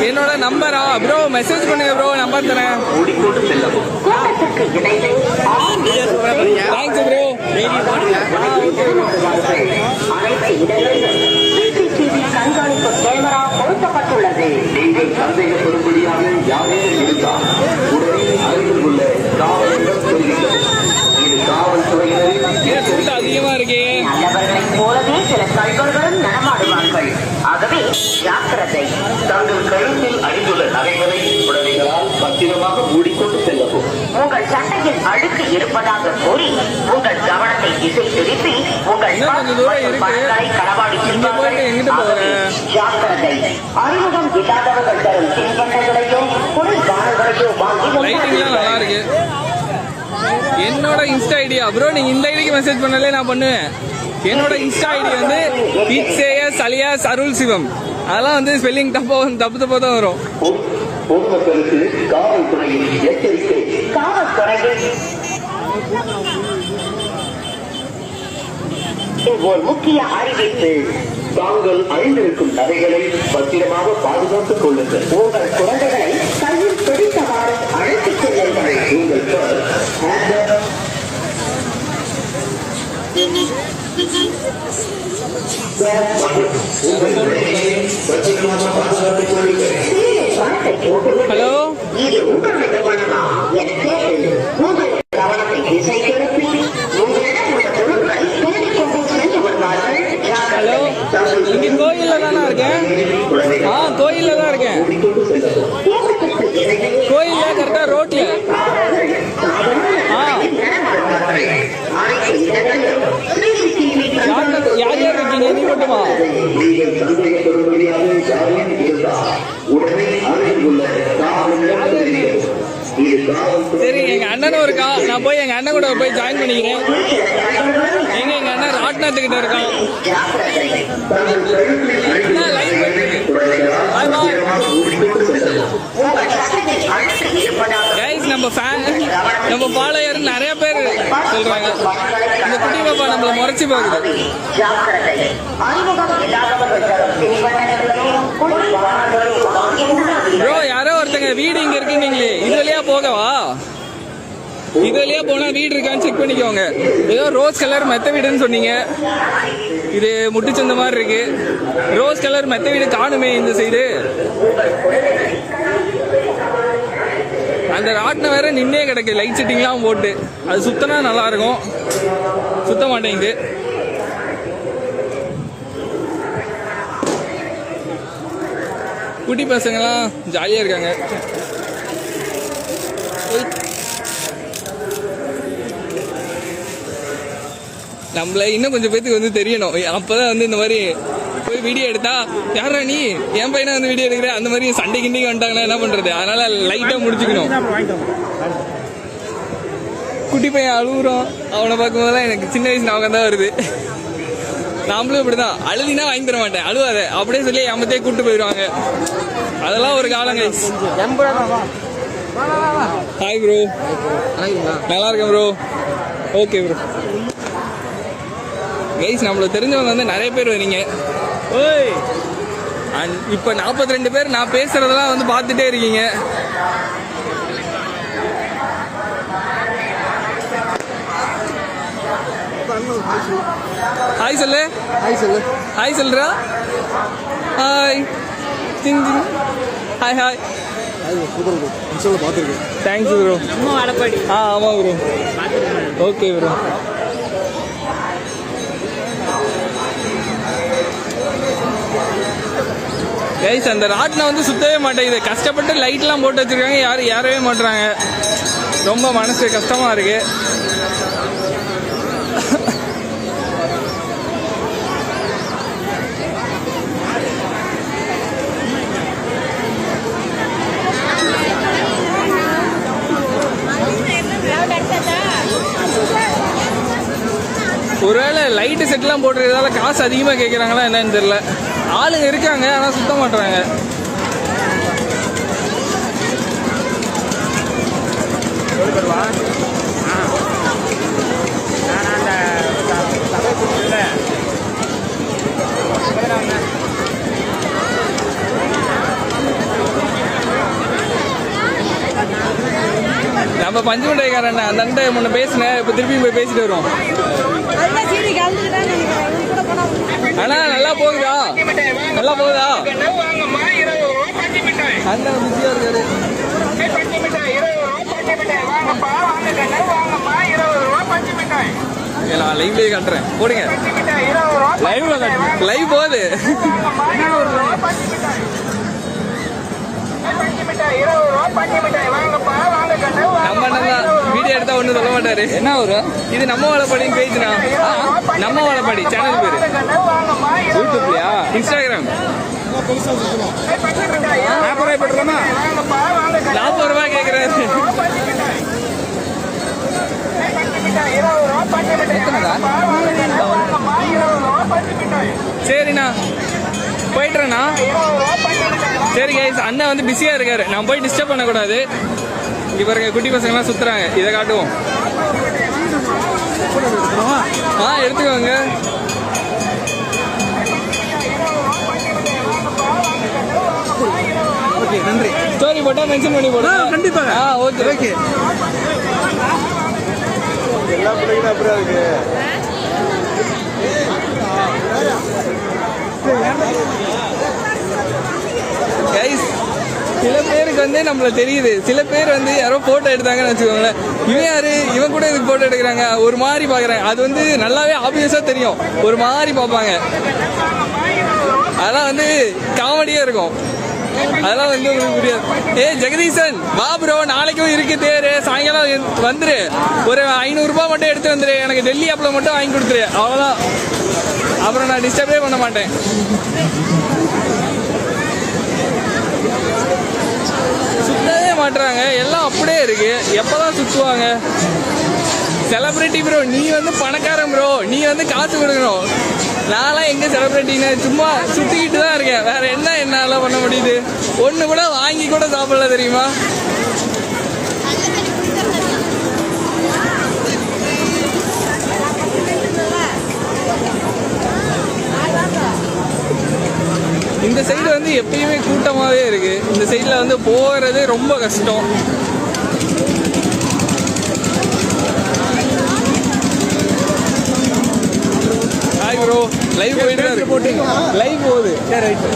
என்னோட நம்பரா ப்ரோ? மெசேஜ் பண்ணுங்க ப்ரோ, நம்பர் தரேன். Thanks bro. கண்காணிப்பு கேமரா பொருத்தப்பட்டுள்ளது. நீங்கள் சந்தேகப்படும்படியாக யாரேனும் இருந்தால் உடனே அருகில் உள்ள காவலிடம் தெரிவிக்கிறது. இது காவல்துறையினரின் கூட்டம் அதிகமா இருக்கே. நல்லவர்களைப் போலவே சில கல்வர்களும் நடமாடுவார்கள். ஆகவே ஜாக்கிரதை. தங்கள் கழுத்தில் அணிந்துள்ள நகைகளை புடவைகளால் பத்திரமாக மூடிக்கொண்டு செல்லவும். உங்கள் சட்டையில் அழுக்கு இருப்பதாக கூறி உங்கள் கவனத்தை திசை திருப்பி உங்கள் பணங்களை களவாடி செல்வார்கள். ஜாக்கிரதை. அறிமுகம் இல்லாதவர்கள் தரும் தின்பண்டங்களையோ குளிர்பானங்களையோ வாங்கி லைட்டிங்லாம் நல்லா இருக்கு. என்னோட இன்ஸ்டா ஐடியா ப்ரோ, நீங்க இந்த ஐடிக்கு மெசேஜ் பண்ணலே நான் பண்ணுவேன். என்னோட இன்ஸ்டா ஐடி வந்து இட்ஸேஎஸ் அலியாஸ் அருள் சிவம். அதெல்லாம் வந்து ஸ்பெல்லிங் தப்பு தான் வரும். பொதுமக்களுக்கு காவல்துறையின் எச்சரிக்கை. காவல்துறையில் ஒரு முக்கிய அறிவிப்பு. தாங்கள் அணிந்திருக்கும் நகைகளை பத்திரமாக பாதுகாத்துக் கொள்ளுங்கள். உங்கள் குழந்தைகளை கையில் பிடித்தவாறு அழைத்துச் செல்லுங்கள். உங்கள் ஹலோ, இது உங்களுடைய பணமா? எனக்கு உங்கள் கவனத்தை திசை திருப்பி தான் இருக்கேன். கோயில்ல கரெக்டா ரோட்ல. யார் யார் இருக்கீங்க? நீ மட்டுமா? சரி, எங்க அண்ணனும் இருக்கான். நான் போய் எங்க அண்ணன் கூட போய் ஜாயின் பண்ணிக்கிறேன். எங்க அண்ணன் ராட்நாத்துக்கிட்ட இருக்கான். கைஸ், நம்ம பாளையர் நிறைய பேர் சொல்றாங்க இந்த குட்டி பாப்பா நம்மள முறைச்சு பாக்குது. ப்ரோ, யாரோ ஒருத்தங்க வீடு இங்க இருக்குன்னீங்களே, இது வழியா போகவா? இது வழியா போனா வீடு இருக்கான்னு செக் பண்ணிக்கோங்க. ஏதோ ரோஸ் கலர் மெத்த வீடுன்னு சொன்னீங்க. இது முட்டுச்சந்த மாதிரி இருக்கு. ரோஸ் கலர் மெத்த வீடு காணுமே இந்த சைடு. அந்த ராட்டினம் வேற நின்னே கிடக்கு, லைட் செட்டிங்லாம் போட்டு. அது சுத்தனா நல்லா இருக்கும், சுத்த மாட்டேங்குது. குட்டி பசங்கலாம் ஜாலியா இருக்காங்க. நம்மள இன்னும் கொஞ்சம் பேத்துக்கு வந்து தெரியணும். அப்பதான் வந்து இந்த மாதிரி போய் வீடியோ எடுத்தா, யாரா நீ என் பையனை வந்து வீடியோ எடுக்கிற, அந்த மாதிரி சண்டை கிண்டி வந்துட்டாங்கன்னா என்ன பண்றது? அதனால லைட்டா முடிச்சுக்கணும். குட்டி பையன் அழுகுறோம். அவனை பார்க்கும்போதெல்லாம் எனக்கு சின்ன வயசு ஞாபகம் தான் வருது. நாமளும் இப்படிதான், அழுதினா வாங்கி தர மாட்டேன், அழுவாத அப்படியே சொல்லி அம்மத்தே கூப்பிட்டு போயிடுவாங்க. அதெல்லாம் ஒரு காலங்க. ஹாய் ப்ரோ, நல்லா இருக்கேன் ப்ரோ. Okay bro. கைஸ், நம்மளுக்கு தெரிஞ்சவங்க வந்து நிறைய பேர் வரீங்க. இப்ப 42 பேர் நான் பேசுறதெல்லாம் வந்து பார்த்துட்டே இருக்கீங்க. ஹாய் சொல்லு. ஹாய் சொல்றா. Hi. Hi hi. Thanks bro. ஆமா ப்ரோ. Okay bro. கைஸ், அந்த ராட்டினம் வந்து சுத்தவே மாட்டேங்குது. கஷ்டப்பட்டு லைட்லாம் போட்டு வச்சிருக்காங்க, யாரும் ஏறவே மாட்டுறாங்க. ரொம்ப மனசு கஷ்டமா இருக்கு. ஒருவேளை லைட்டு செட்லாம் போட்டுறதால காசு அதிகமாக கேட்குறாங்களா என்னன்னு தெரியல. ஆளுங்க இருக்காங்க, ஆனால் சுத்த மாட்டுறாங்க. நம்ம பஞ்சுமண்டைக்காரன் அந்த அண்டை முன்ன பேசினேன். இப்போ திருப்பி போய் பேசிட்டு வருவோம். ஆனா நல்லா போகுதா? நல்லா போகுதா? அந்த பிஸியா இருக்காரு. நான் லைவ்லயே காட்டுறேன், போடுங்க. லைவ்ல காட்டுறேன், லைவ் போகுது. நம்ம வீடியோ எடுத்தா ஒண்ணு சொல்ல மாட்டாரு. என்ன ஒரு இது நம்ம வாழப்பாடின்னு பேஜ்னா? நம்ம வாழப்பாடி சேனல் பேரு. யூடியூப்லயா? இன்ஸ்டாகிராம்? 40 ரூபாய் கேக்குறாரு. சரிண்ணா, போயிட்டுறேண்ணா. சரி கைஸ், அண்ணன் வந்து பிஸியா இருக்காரு, நான் போய் டிஸ்டர்ப் பண்ணக்கூடாது. இங்க பாருங்க, குட்டி பசங்கலாம் சுத்துறாங்க. இதை காட்டுவோம். எடுத்துக்கோங்க. நன்றி. ஸ்டோரி போட்டா மென்ஷன் பண்ணி போடுங்க. கண்டிப்பா. Okay okay. எல்லா பிள்ளைங்களும் அப்படியே இருக்கு. கைஸ், சில பேருக்கு வந்து நம்மள தெரியுது, சில பேர் வந்து யாரோ போட்டோ எடுத்தாங்கன்னு வச்சுக்கோங்களேன். இவன் யாரு, இவன் கூட இதுக்கு போட்டோ எடுக்கிறாங்க, ஒரு மாதிரி பாக்குறாங்க. அது வந்து நல்லாவே ஆப்வியஸா தெரியும், ஒரு மாதிரி பார்ப்பாங்க. அதெல்லாம் வந்து காமெடியா இருக்கும். அதெல்லாம் வந்து உங்களுக்கு புரியாது. ஜெகதீசன் வா ப்ரோ, நாளைக்கும் இருக்கு தேரு, சாயங்காலம் வந்துரு, ஒரு 500 ரூபாய் மட்டும் எடுத்து வந்துரு, எனக்கு டெல்லி ஆப்பில் மட்டும் வாங்கி கொடுத்துரு, அவ்வளோதான். அப்புறம் நான் டிஸ்டர்பே பண்ண மாட்டேன். சுத்தவே மாட்டுறாங்க, எல்லாம் அப்படியே இருக்கு. எப்பதான் சுத்துவாங்க? செலிபிரிட்டி ப்ரோ, நீ வந்து பணக்காரன் ப்ரோ, நீ வந்து காசு கொடுக்கணும். நான்லாம் எங்க செலிபிரிட்டின்னு சும்மா சுத்திக்கிட்டு தான் இருக்கேன். வேற என்ன என்னால பண்ண முடியுது? ஒண்ணு கூட வாங்கி கூட சாப்பிடல தெரியுமா? இந்த சைடு வந்து எப்பயுமே கூட்டமாவே இருக்கு. இந்த சைடுல வந்து போறது ரொம்ப கஷ்டம். ஹாய் ப்ரோ, லைவ் போயிட்டு தான் இருக்கு. லைவ் போகுது. சரி ரைட்.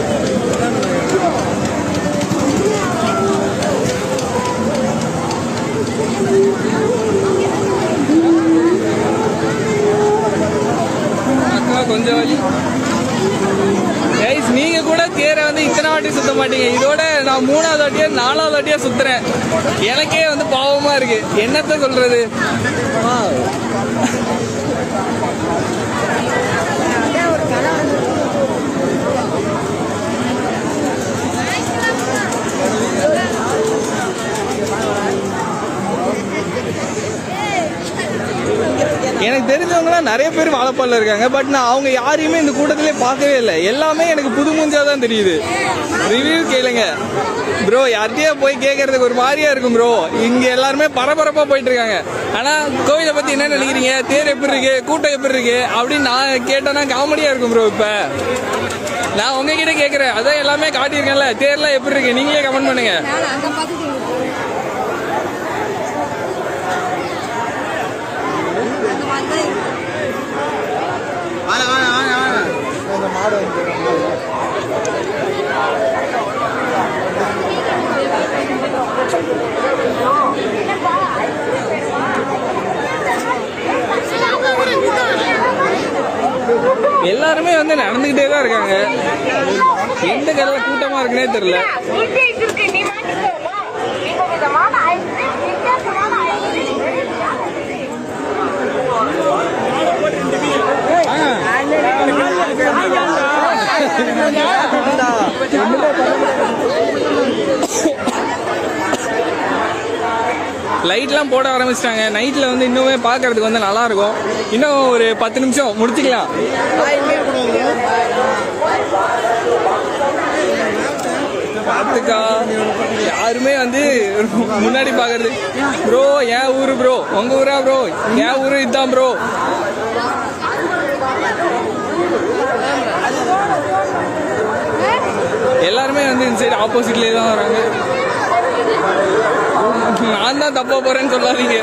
அக்கா கொஞ்சம் வழி. கைஸ், நீங்க கூட தேரை வந்து இத்தனை வாட்டி சுத்த மாட்டீங்க. இதோட நான் 3வது வாட்டியா 4வது வாட்டியா சுத்துறேன். எனக்கே வந்து பாவமா இருக்கு. என்னத்த சொல்றது? எனக்கு தெரிஞ்சவங்களாம் நிறைய பேர் வாழைப்பாடில் இருக்காங்க. பட் நான் அவங்க யாரையுமே இந்த கூட்டத்திலே பார்க்கவே இல்லை. எல்லாமே எனக்கு புது மூஞ்சா தான் தெரியுது. ரிவ்யூ கேளுங்க ப்ரோ. யார்கிட்டயே போய் கேட்கறதுக்கு ஒரு மாதிரியா இருக்கும் ப்ரோ. இங்க எல்லாருமே பரபரப்பா போயிட்டு இருக்காங்க. ஆனா கோவிலை பத்தி என்ன நினைக்கிறீங்க? தேர் எப்படி இருக்கு, கூட்டம் எப்படி இருக்கு அப்படின்னு நான் கேட்டேன்னா காமெடியா இருக்கும் ப்ரோ. இப்ப நான் உங்ககிட்ட கேட்கறேன், அதான் எல்லாமே காட்டியிருக்கேன்ல, தேர்லாம் எப்படி இருக்கு நீங்களே கமெண்ட் பண்ணுங்க. எல்லாருமே வந்து நடந்துகிட்டே தான் இருக்காங்க. எந்த கடையில கூட்டமா இருக்குன்னே தெரியல. லைட்லாம் போட ஆரம்பிச்சிட்டாங்க. நைட்ல வந்து இன்னுமே பார்க்கறதுக்கு வந்து நல்லா இருக்கும். இன்னும் ஒரு 10 நிமிஷம் முடிச்சுக்கலாம். பார்த்துக்கா, யாருமே வந்து முன்னாடி பாக்குறது. ப்ரோ என் ஊரு ப்ரோ, உங்க ஊரா ப்ரோ? என் ஊரு இதுதான் ப்ரோ. எல்லாருமே வந்து இந்த சைடு ஆப்போசிட்லேயே தான் வராங்க. நான் தான் தப்பா போறேன்னு சொல்லாதீங்க.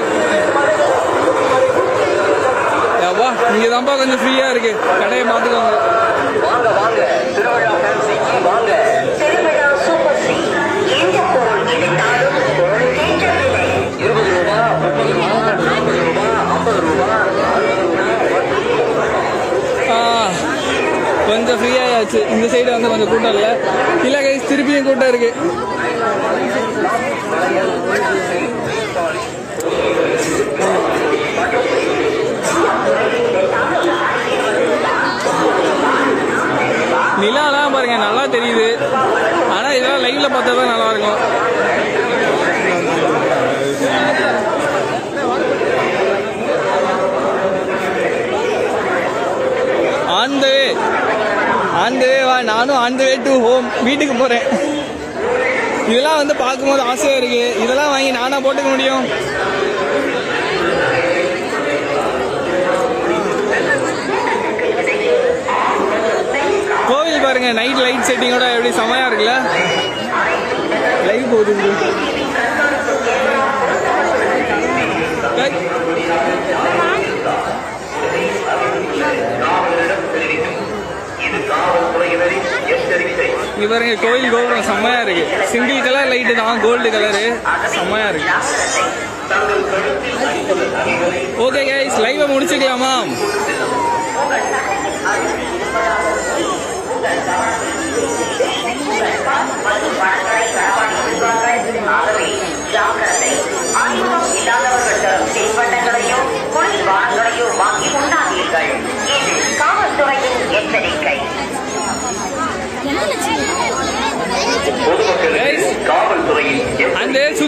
வா, இங்க தான்ப்பா கொஞ்சம் ஃப்ரீயா இருக்கு, கடையை பார்த்துக்கோங்க. கொஞ்சம் ஃப்ரீ ஆயாச்சு. இந்த சைடு வந்து கொஞ்சம் கூட்டம் இல்லை. இல்லை கைஸ், திருப்பியும் கூட்டம் இருக்கு. நிலாலாம் பாருங்க நல்லா தெரியுது. ஆனா இதெல்லாம் லைவ்ல பார்த்தா தான் நல்லா இருக்கும். ஆன் த வே வா, நானும் on the way to home, வீட்டுக்கு போறேன். இதெல்லாம் வந்து பார்க்கும்போது ஆசையா இருக்கு. இதெல்லாம் வாங்கி நானா போட்டுக்க முடியும்? கோவில் பாருங்க, நைட் லைட் செட்டிங்கோட எப்படி செமையா இருக்குல்ல. லைவ் போகுது. இங்க பாருங்க, கோயில் கோபுரம் செம்மையா இருக்கு. சிங்கிள் கலர் லைட்டு தான், கோல்டு கலரு, செம்மையா இருக்கு. ஓகே கைஸ், லைவ் முடிச்சுக்கலாமா?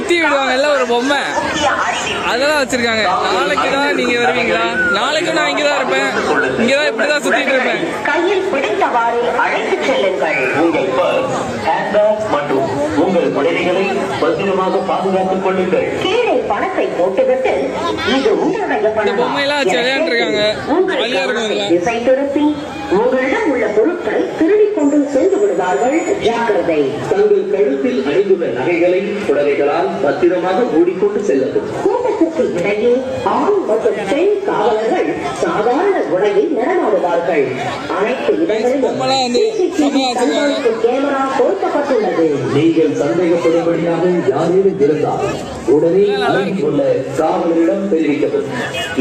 சுத்தி விடுவாங்கல்ல ஒரு பொம்மை, முக்கிய அறிவிப்பு. அதெல்லாம் வச்சிருக்காங்க. நாளைக்கு தான் நீங்க வருவீங்களா? நாளைக்கும் நான் இங்கதான் இருப்பேன். இங்கதான் இப்படிதான் சுத்திட்டு இருப்பேன். கையில் பிடித்தவாறு அழைத்துச் செல்லுங்கள். உங்கள் பர்ஸ், ஹேண்ட்பேக் மற்றும் உங்கள் உடைமைகளை பத்திரமாக பாதுகாத்துக் கொள்ளுங்கள். கீழே பணத்தை போட்டுவிட்டு இது உங்களுடைய இந்த பணமா? பொம்மையெல்லாம் வச்சு விளையாண்டுருக்காங்க. உங்கள் ஜாலியா இருக்கும் கவனத்தை இதெல்லாம். திசை திருப்பி உங்களிடம் உள்ள பொருட்களை திருடிக் கொண்டு சென்று விடுவார்கள். ஜாக்கிரதை. தங்கள் கழுத்தில் அணிந்துள்ள நகைகளை புடவைகளால் பத்திரமாக மூடிக்கொண்டு செல்லவும். கூட்டத்திற்கு இடையே ஆண் மற்றும் பெண் காவலர்கள் சாதாரண உடையில் நடமாடுவார்கள். அனைத்து இடங்களிலும் பொம்மைலாம் வந்து செம்மையா வச்சிருக்காங்க. கண்காணிப்பு கேமரா பொருத்தப்பட்டுள்ளது. நீங்கள் சந்தேகப்படும்படியாக யாரேனும் இருந்தால் உடனே அருகில் உள்ள காவலரிடம் தெரிவிக்கப்படும்.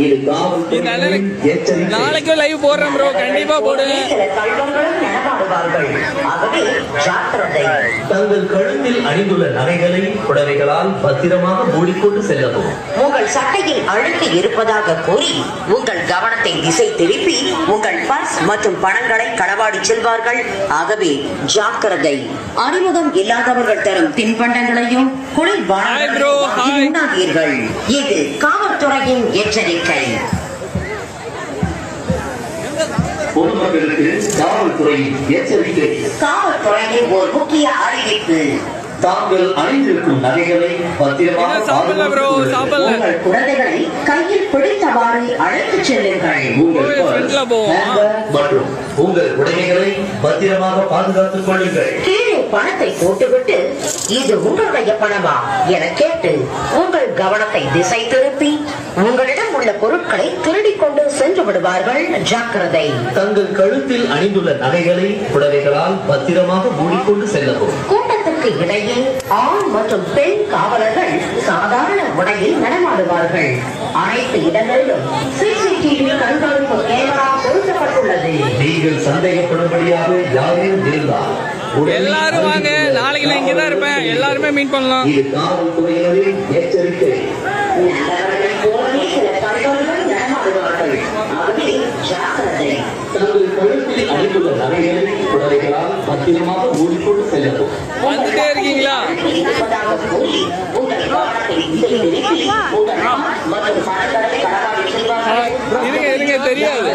இது காவல்துறையின் எச்சரிக்கை. நாளைக்கும் லைவ் போடுறேன் ப்ரோ, கண்டிப்பா போடுங்க. சில கல்வங்களும் நடமாடுவார்கள். ஆகவே ஜாக்கிரதை. தங்கள் கழுத்தில் அணிந்துள்ள நகைகளை புடவைகளால் பத்திரமாக மூடிக்கொண்டு செல்லவும். உங்கள் சட்டையில் அழுக்கு இருப்பதாக கூறி உங்கள் கவனத்தை திசை திருப்பி உங்கள் பர்ஸ் மற்றும் பணங்களை களவாடி செல்வார்கள். ஆகவே ஜாக்கிரதை. அறிமுகம் இல்லாதவர்கள் தரும் தின்பண்டங்களையும் Hi bro, hi. உண்ணாதீர்கள். இது காவல்துறையின் எச்சரிக்கை. பொதுமக்களுக்கு காவல்துறையின் எச்சரிக்கை. காவல்துறையின் ஒரு முக்கிய அறிவிப்பு. தாங்கள் அணிந்திருக்கும் நகைகளை பத்திரமாக என்ன சாப்பிடல bro, சாப்பிடல. உங்கள் குழந்தைகளை கையில் பிடித்தவாறு அழைத்துச் செல்லுங்கள். உங்கள் ஓ, ஃப்ரெண்ட்ல போவோம். ஹேண்ட்பேக் மற்றும் உங்கள் உடைமைகளை பத்திரமாக பாதுகாத்துக் கொள்ளுங்கள். கீழே பணத்தை போட்டுவிட்டு இது உங்களுடைய பணமா என கேட்டு உங்கள் கவனத்தை திசை திருப்பி உங்களிடம் உள்ள பொருட்களை திருடிக் கொண்டு சென்று விடுவார்கள். ஜாக்கிரதை. தங்கள் கழுத்தில் அணிந்துள்ள நகைகளை புடவைகளால் பத்திரமாக மூடிக்கொண்டு செல்லவும். கூட்டத்திற்கு இடையே ஆண் மற்றும் பெண் காவலர்கள் சாதாரண உடையில் நடமாடுவார்கள். அனைத்து இடங்களிலும் சிசிடிவி கண்காணிப்பு கேமரா பொருத்தப்பட்டுள்ளது. நீங்கள் சந்தேகப்படும்படியாக யாரேனும் இருந்தால் உடனே எல்லாரும் வாங்க, அருகில் உள்ள நாளைக்கு நான் இங்கதான் இருப்பேன். எல்லாருமே மீட் பண்ணலாம். இது காவல்துறையினரின் எச்சரிக்கை. நல்லவர்கள் போலவே சில கண்காணிகள் நடமாடுவார்கள். ஆகவே ஜாக்கிரதை. தங்கள் கழுத்தில் அணிந்துள்ள நகைகளை புடவைகளால் பத்திரமாக மூடிக்கொண்டு செல்லவும். வந்துட்டே இருக்கீங்களா? இருப்பதாக கூறி உங்கள் கவனத்தை திசை திருப்பி உங்கள் பணம் மற்றும் பணங்களை களவாடி செல்வார்கள். இருங்க தெரியாது.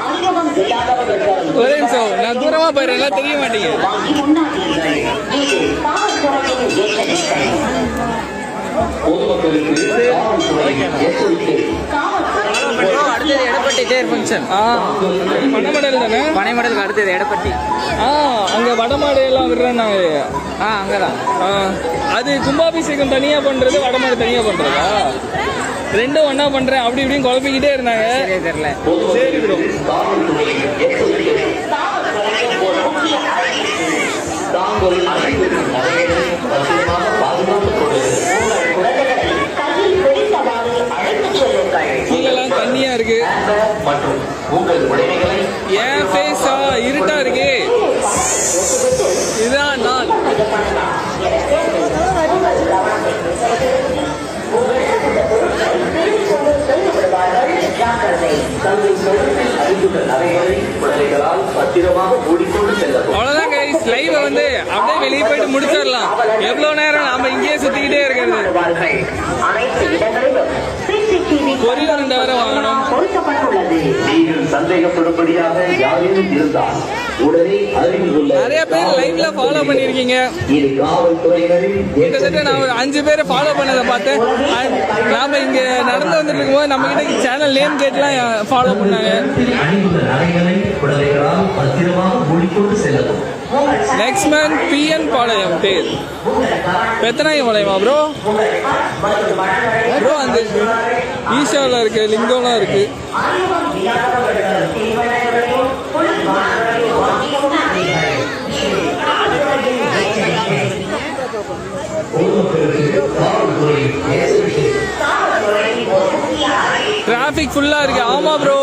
அறிமுகம் இல்லாதவர்கள் ஒரே நிமிஷம், நான் தூரமா போயிடுறேன், எல்லாம் தெரிய மாட்டீங்க. வாங்கி உண்ணாதீர்கள். இது காவல்துறையின் எச்சரிக்கை. பொதுமக்களுக்கு காவல்துறையின் எச்சரிக்கை. அடுத்தது எடப்பட்டி தேர் ஃபங்க்ஷன். பணமடல் தானே? பனைமடலுக்கு அடுத்தது எடப்பட்டி. அங்க வடமாடு எல்லாம் விடுறேன்னாங்க. அங்கதான். அது கும்பாபிஷேகம் தனியா பண்றது, வடமாடு தனியா பண்றதா? ரெண்டும் ஒன்னா பண்றேன் அப்படி இப்படின்னு குழப்பிக்கிட்டே இருந்தாங்க. தெரியல. சரி ப்ரோ. காவல்துறையின் எச்சரிக்கை. காவல்துறையின் ஒரு முக்கிய அறிவிப்பு. தாங்கள் அணிந்திருக்கும் நகைகளை பத்திரமாக பாதுகாத்துக் கொள்ளுங்கள். உங்கள் குழந்தைகளை கையில் பிடித்தவாறு அழைத்துச் செல்லுங்கள். கீழெல்லாம் தண்ணியா இருக்கு. ஹேண்ட்பேக் மற்றும் உங்கள் உடைமைகளை ஏன் ஃபேஸா இருட்டா இருக்கு? இதுதான் நான். தங்கள் கழுத்தில் அணிந்துள்ள நகைகளை புடவைகளால் பத்திரமாக மூடிக்கொண்டு செல்லவும். அவ்வளவுதான் கைஸ், லைவ் வந்து அப்படியே வெளியே போயிட்டு முடிச்சிடலாம். எவ்வளவு நேரம் நாம இங்கேயே சுத்திக்கிட்டே இருக்கிறது. அனைத்து இடங்களிலும் சிசிடிவி பொரியல் வேற வாங்கணும். பொருத்தப்பட்டுள்ளது. நீங்கள் சந்தேகப்படும்படியாக யாரேனும் இருந்தால் உடனே அருகில் உள்ள நிறைய பேர் லைவ்ல ஃபாலோ பண்ணிருக்கீங்க. இது காவல்துறையினரின் கிட்டத்தட்ட நான் ஒரு 5 பேரை ஃபாலோ பண்ணதை பார்த்தேன். நாம இங்க நடந்து வந்துட்டு இருக்கும்போது நம்ம கிட்ட சேனல் நேம் கேட்டுலாம் ஃபாலோ பண்ணாங்க. அணிந்துள்ள நகைகளை புடவைகளால் பத்திரமாக மூடிக்கொண்டு செல்லவும். நெக்ஸ்ட் மந்த் பிஎன் பாளையம் பேர் பெத்தனாயம் பாளையமா ப்ரோ? ப்ரோ அந்த ஈஷாவில் இருக்கு, லிங்கோலாம் இருக்கு. டிராபிக் ஃபுல்லா இருக்கு. ஆமா ப்ரோ,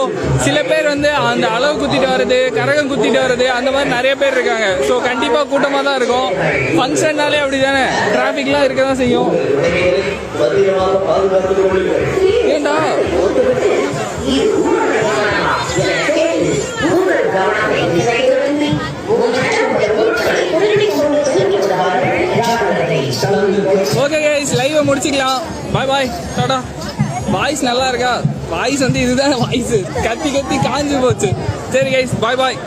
சில பேர் வந்து அந்த அளவு குத்திட்டு வர்றது, கரகம் குத்திட்டு வர்றது, அந்த மாதிரி நிறைய பேர் இருக்காங்க. ஸோ கண்டிப்பா கூட்டமா தான் இருக்கும். ஃபங்க்ஷன்னாலே அப்படிதானே, டிராபிக்லாம் இருக்க தான் செய்யும். பத்திரமாக பாதுகாத்துக் கொள்ளுங்கள். ஏண்டா ஓகே கைஸ், லைவ் வீடியோ முடிச்சுக்கலாம். பாய் பாய், டாடா. வாய்ஸ் நல்லா இருக்கா? வாய்ஸ் வந்து இதுதான் வாய்ஸ், கத்தி கத்தி காஞ்சு போச்சு. சரி கைஸ், பாய் பாய்.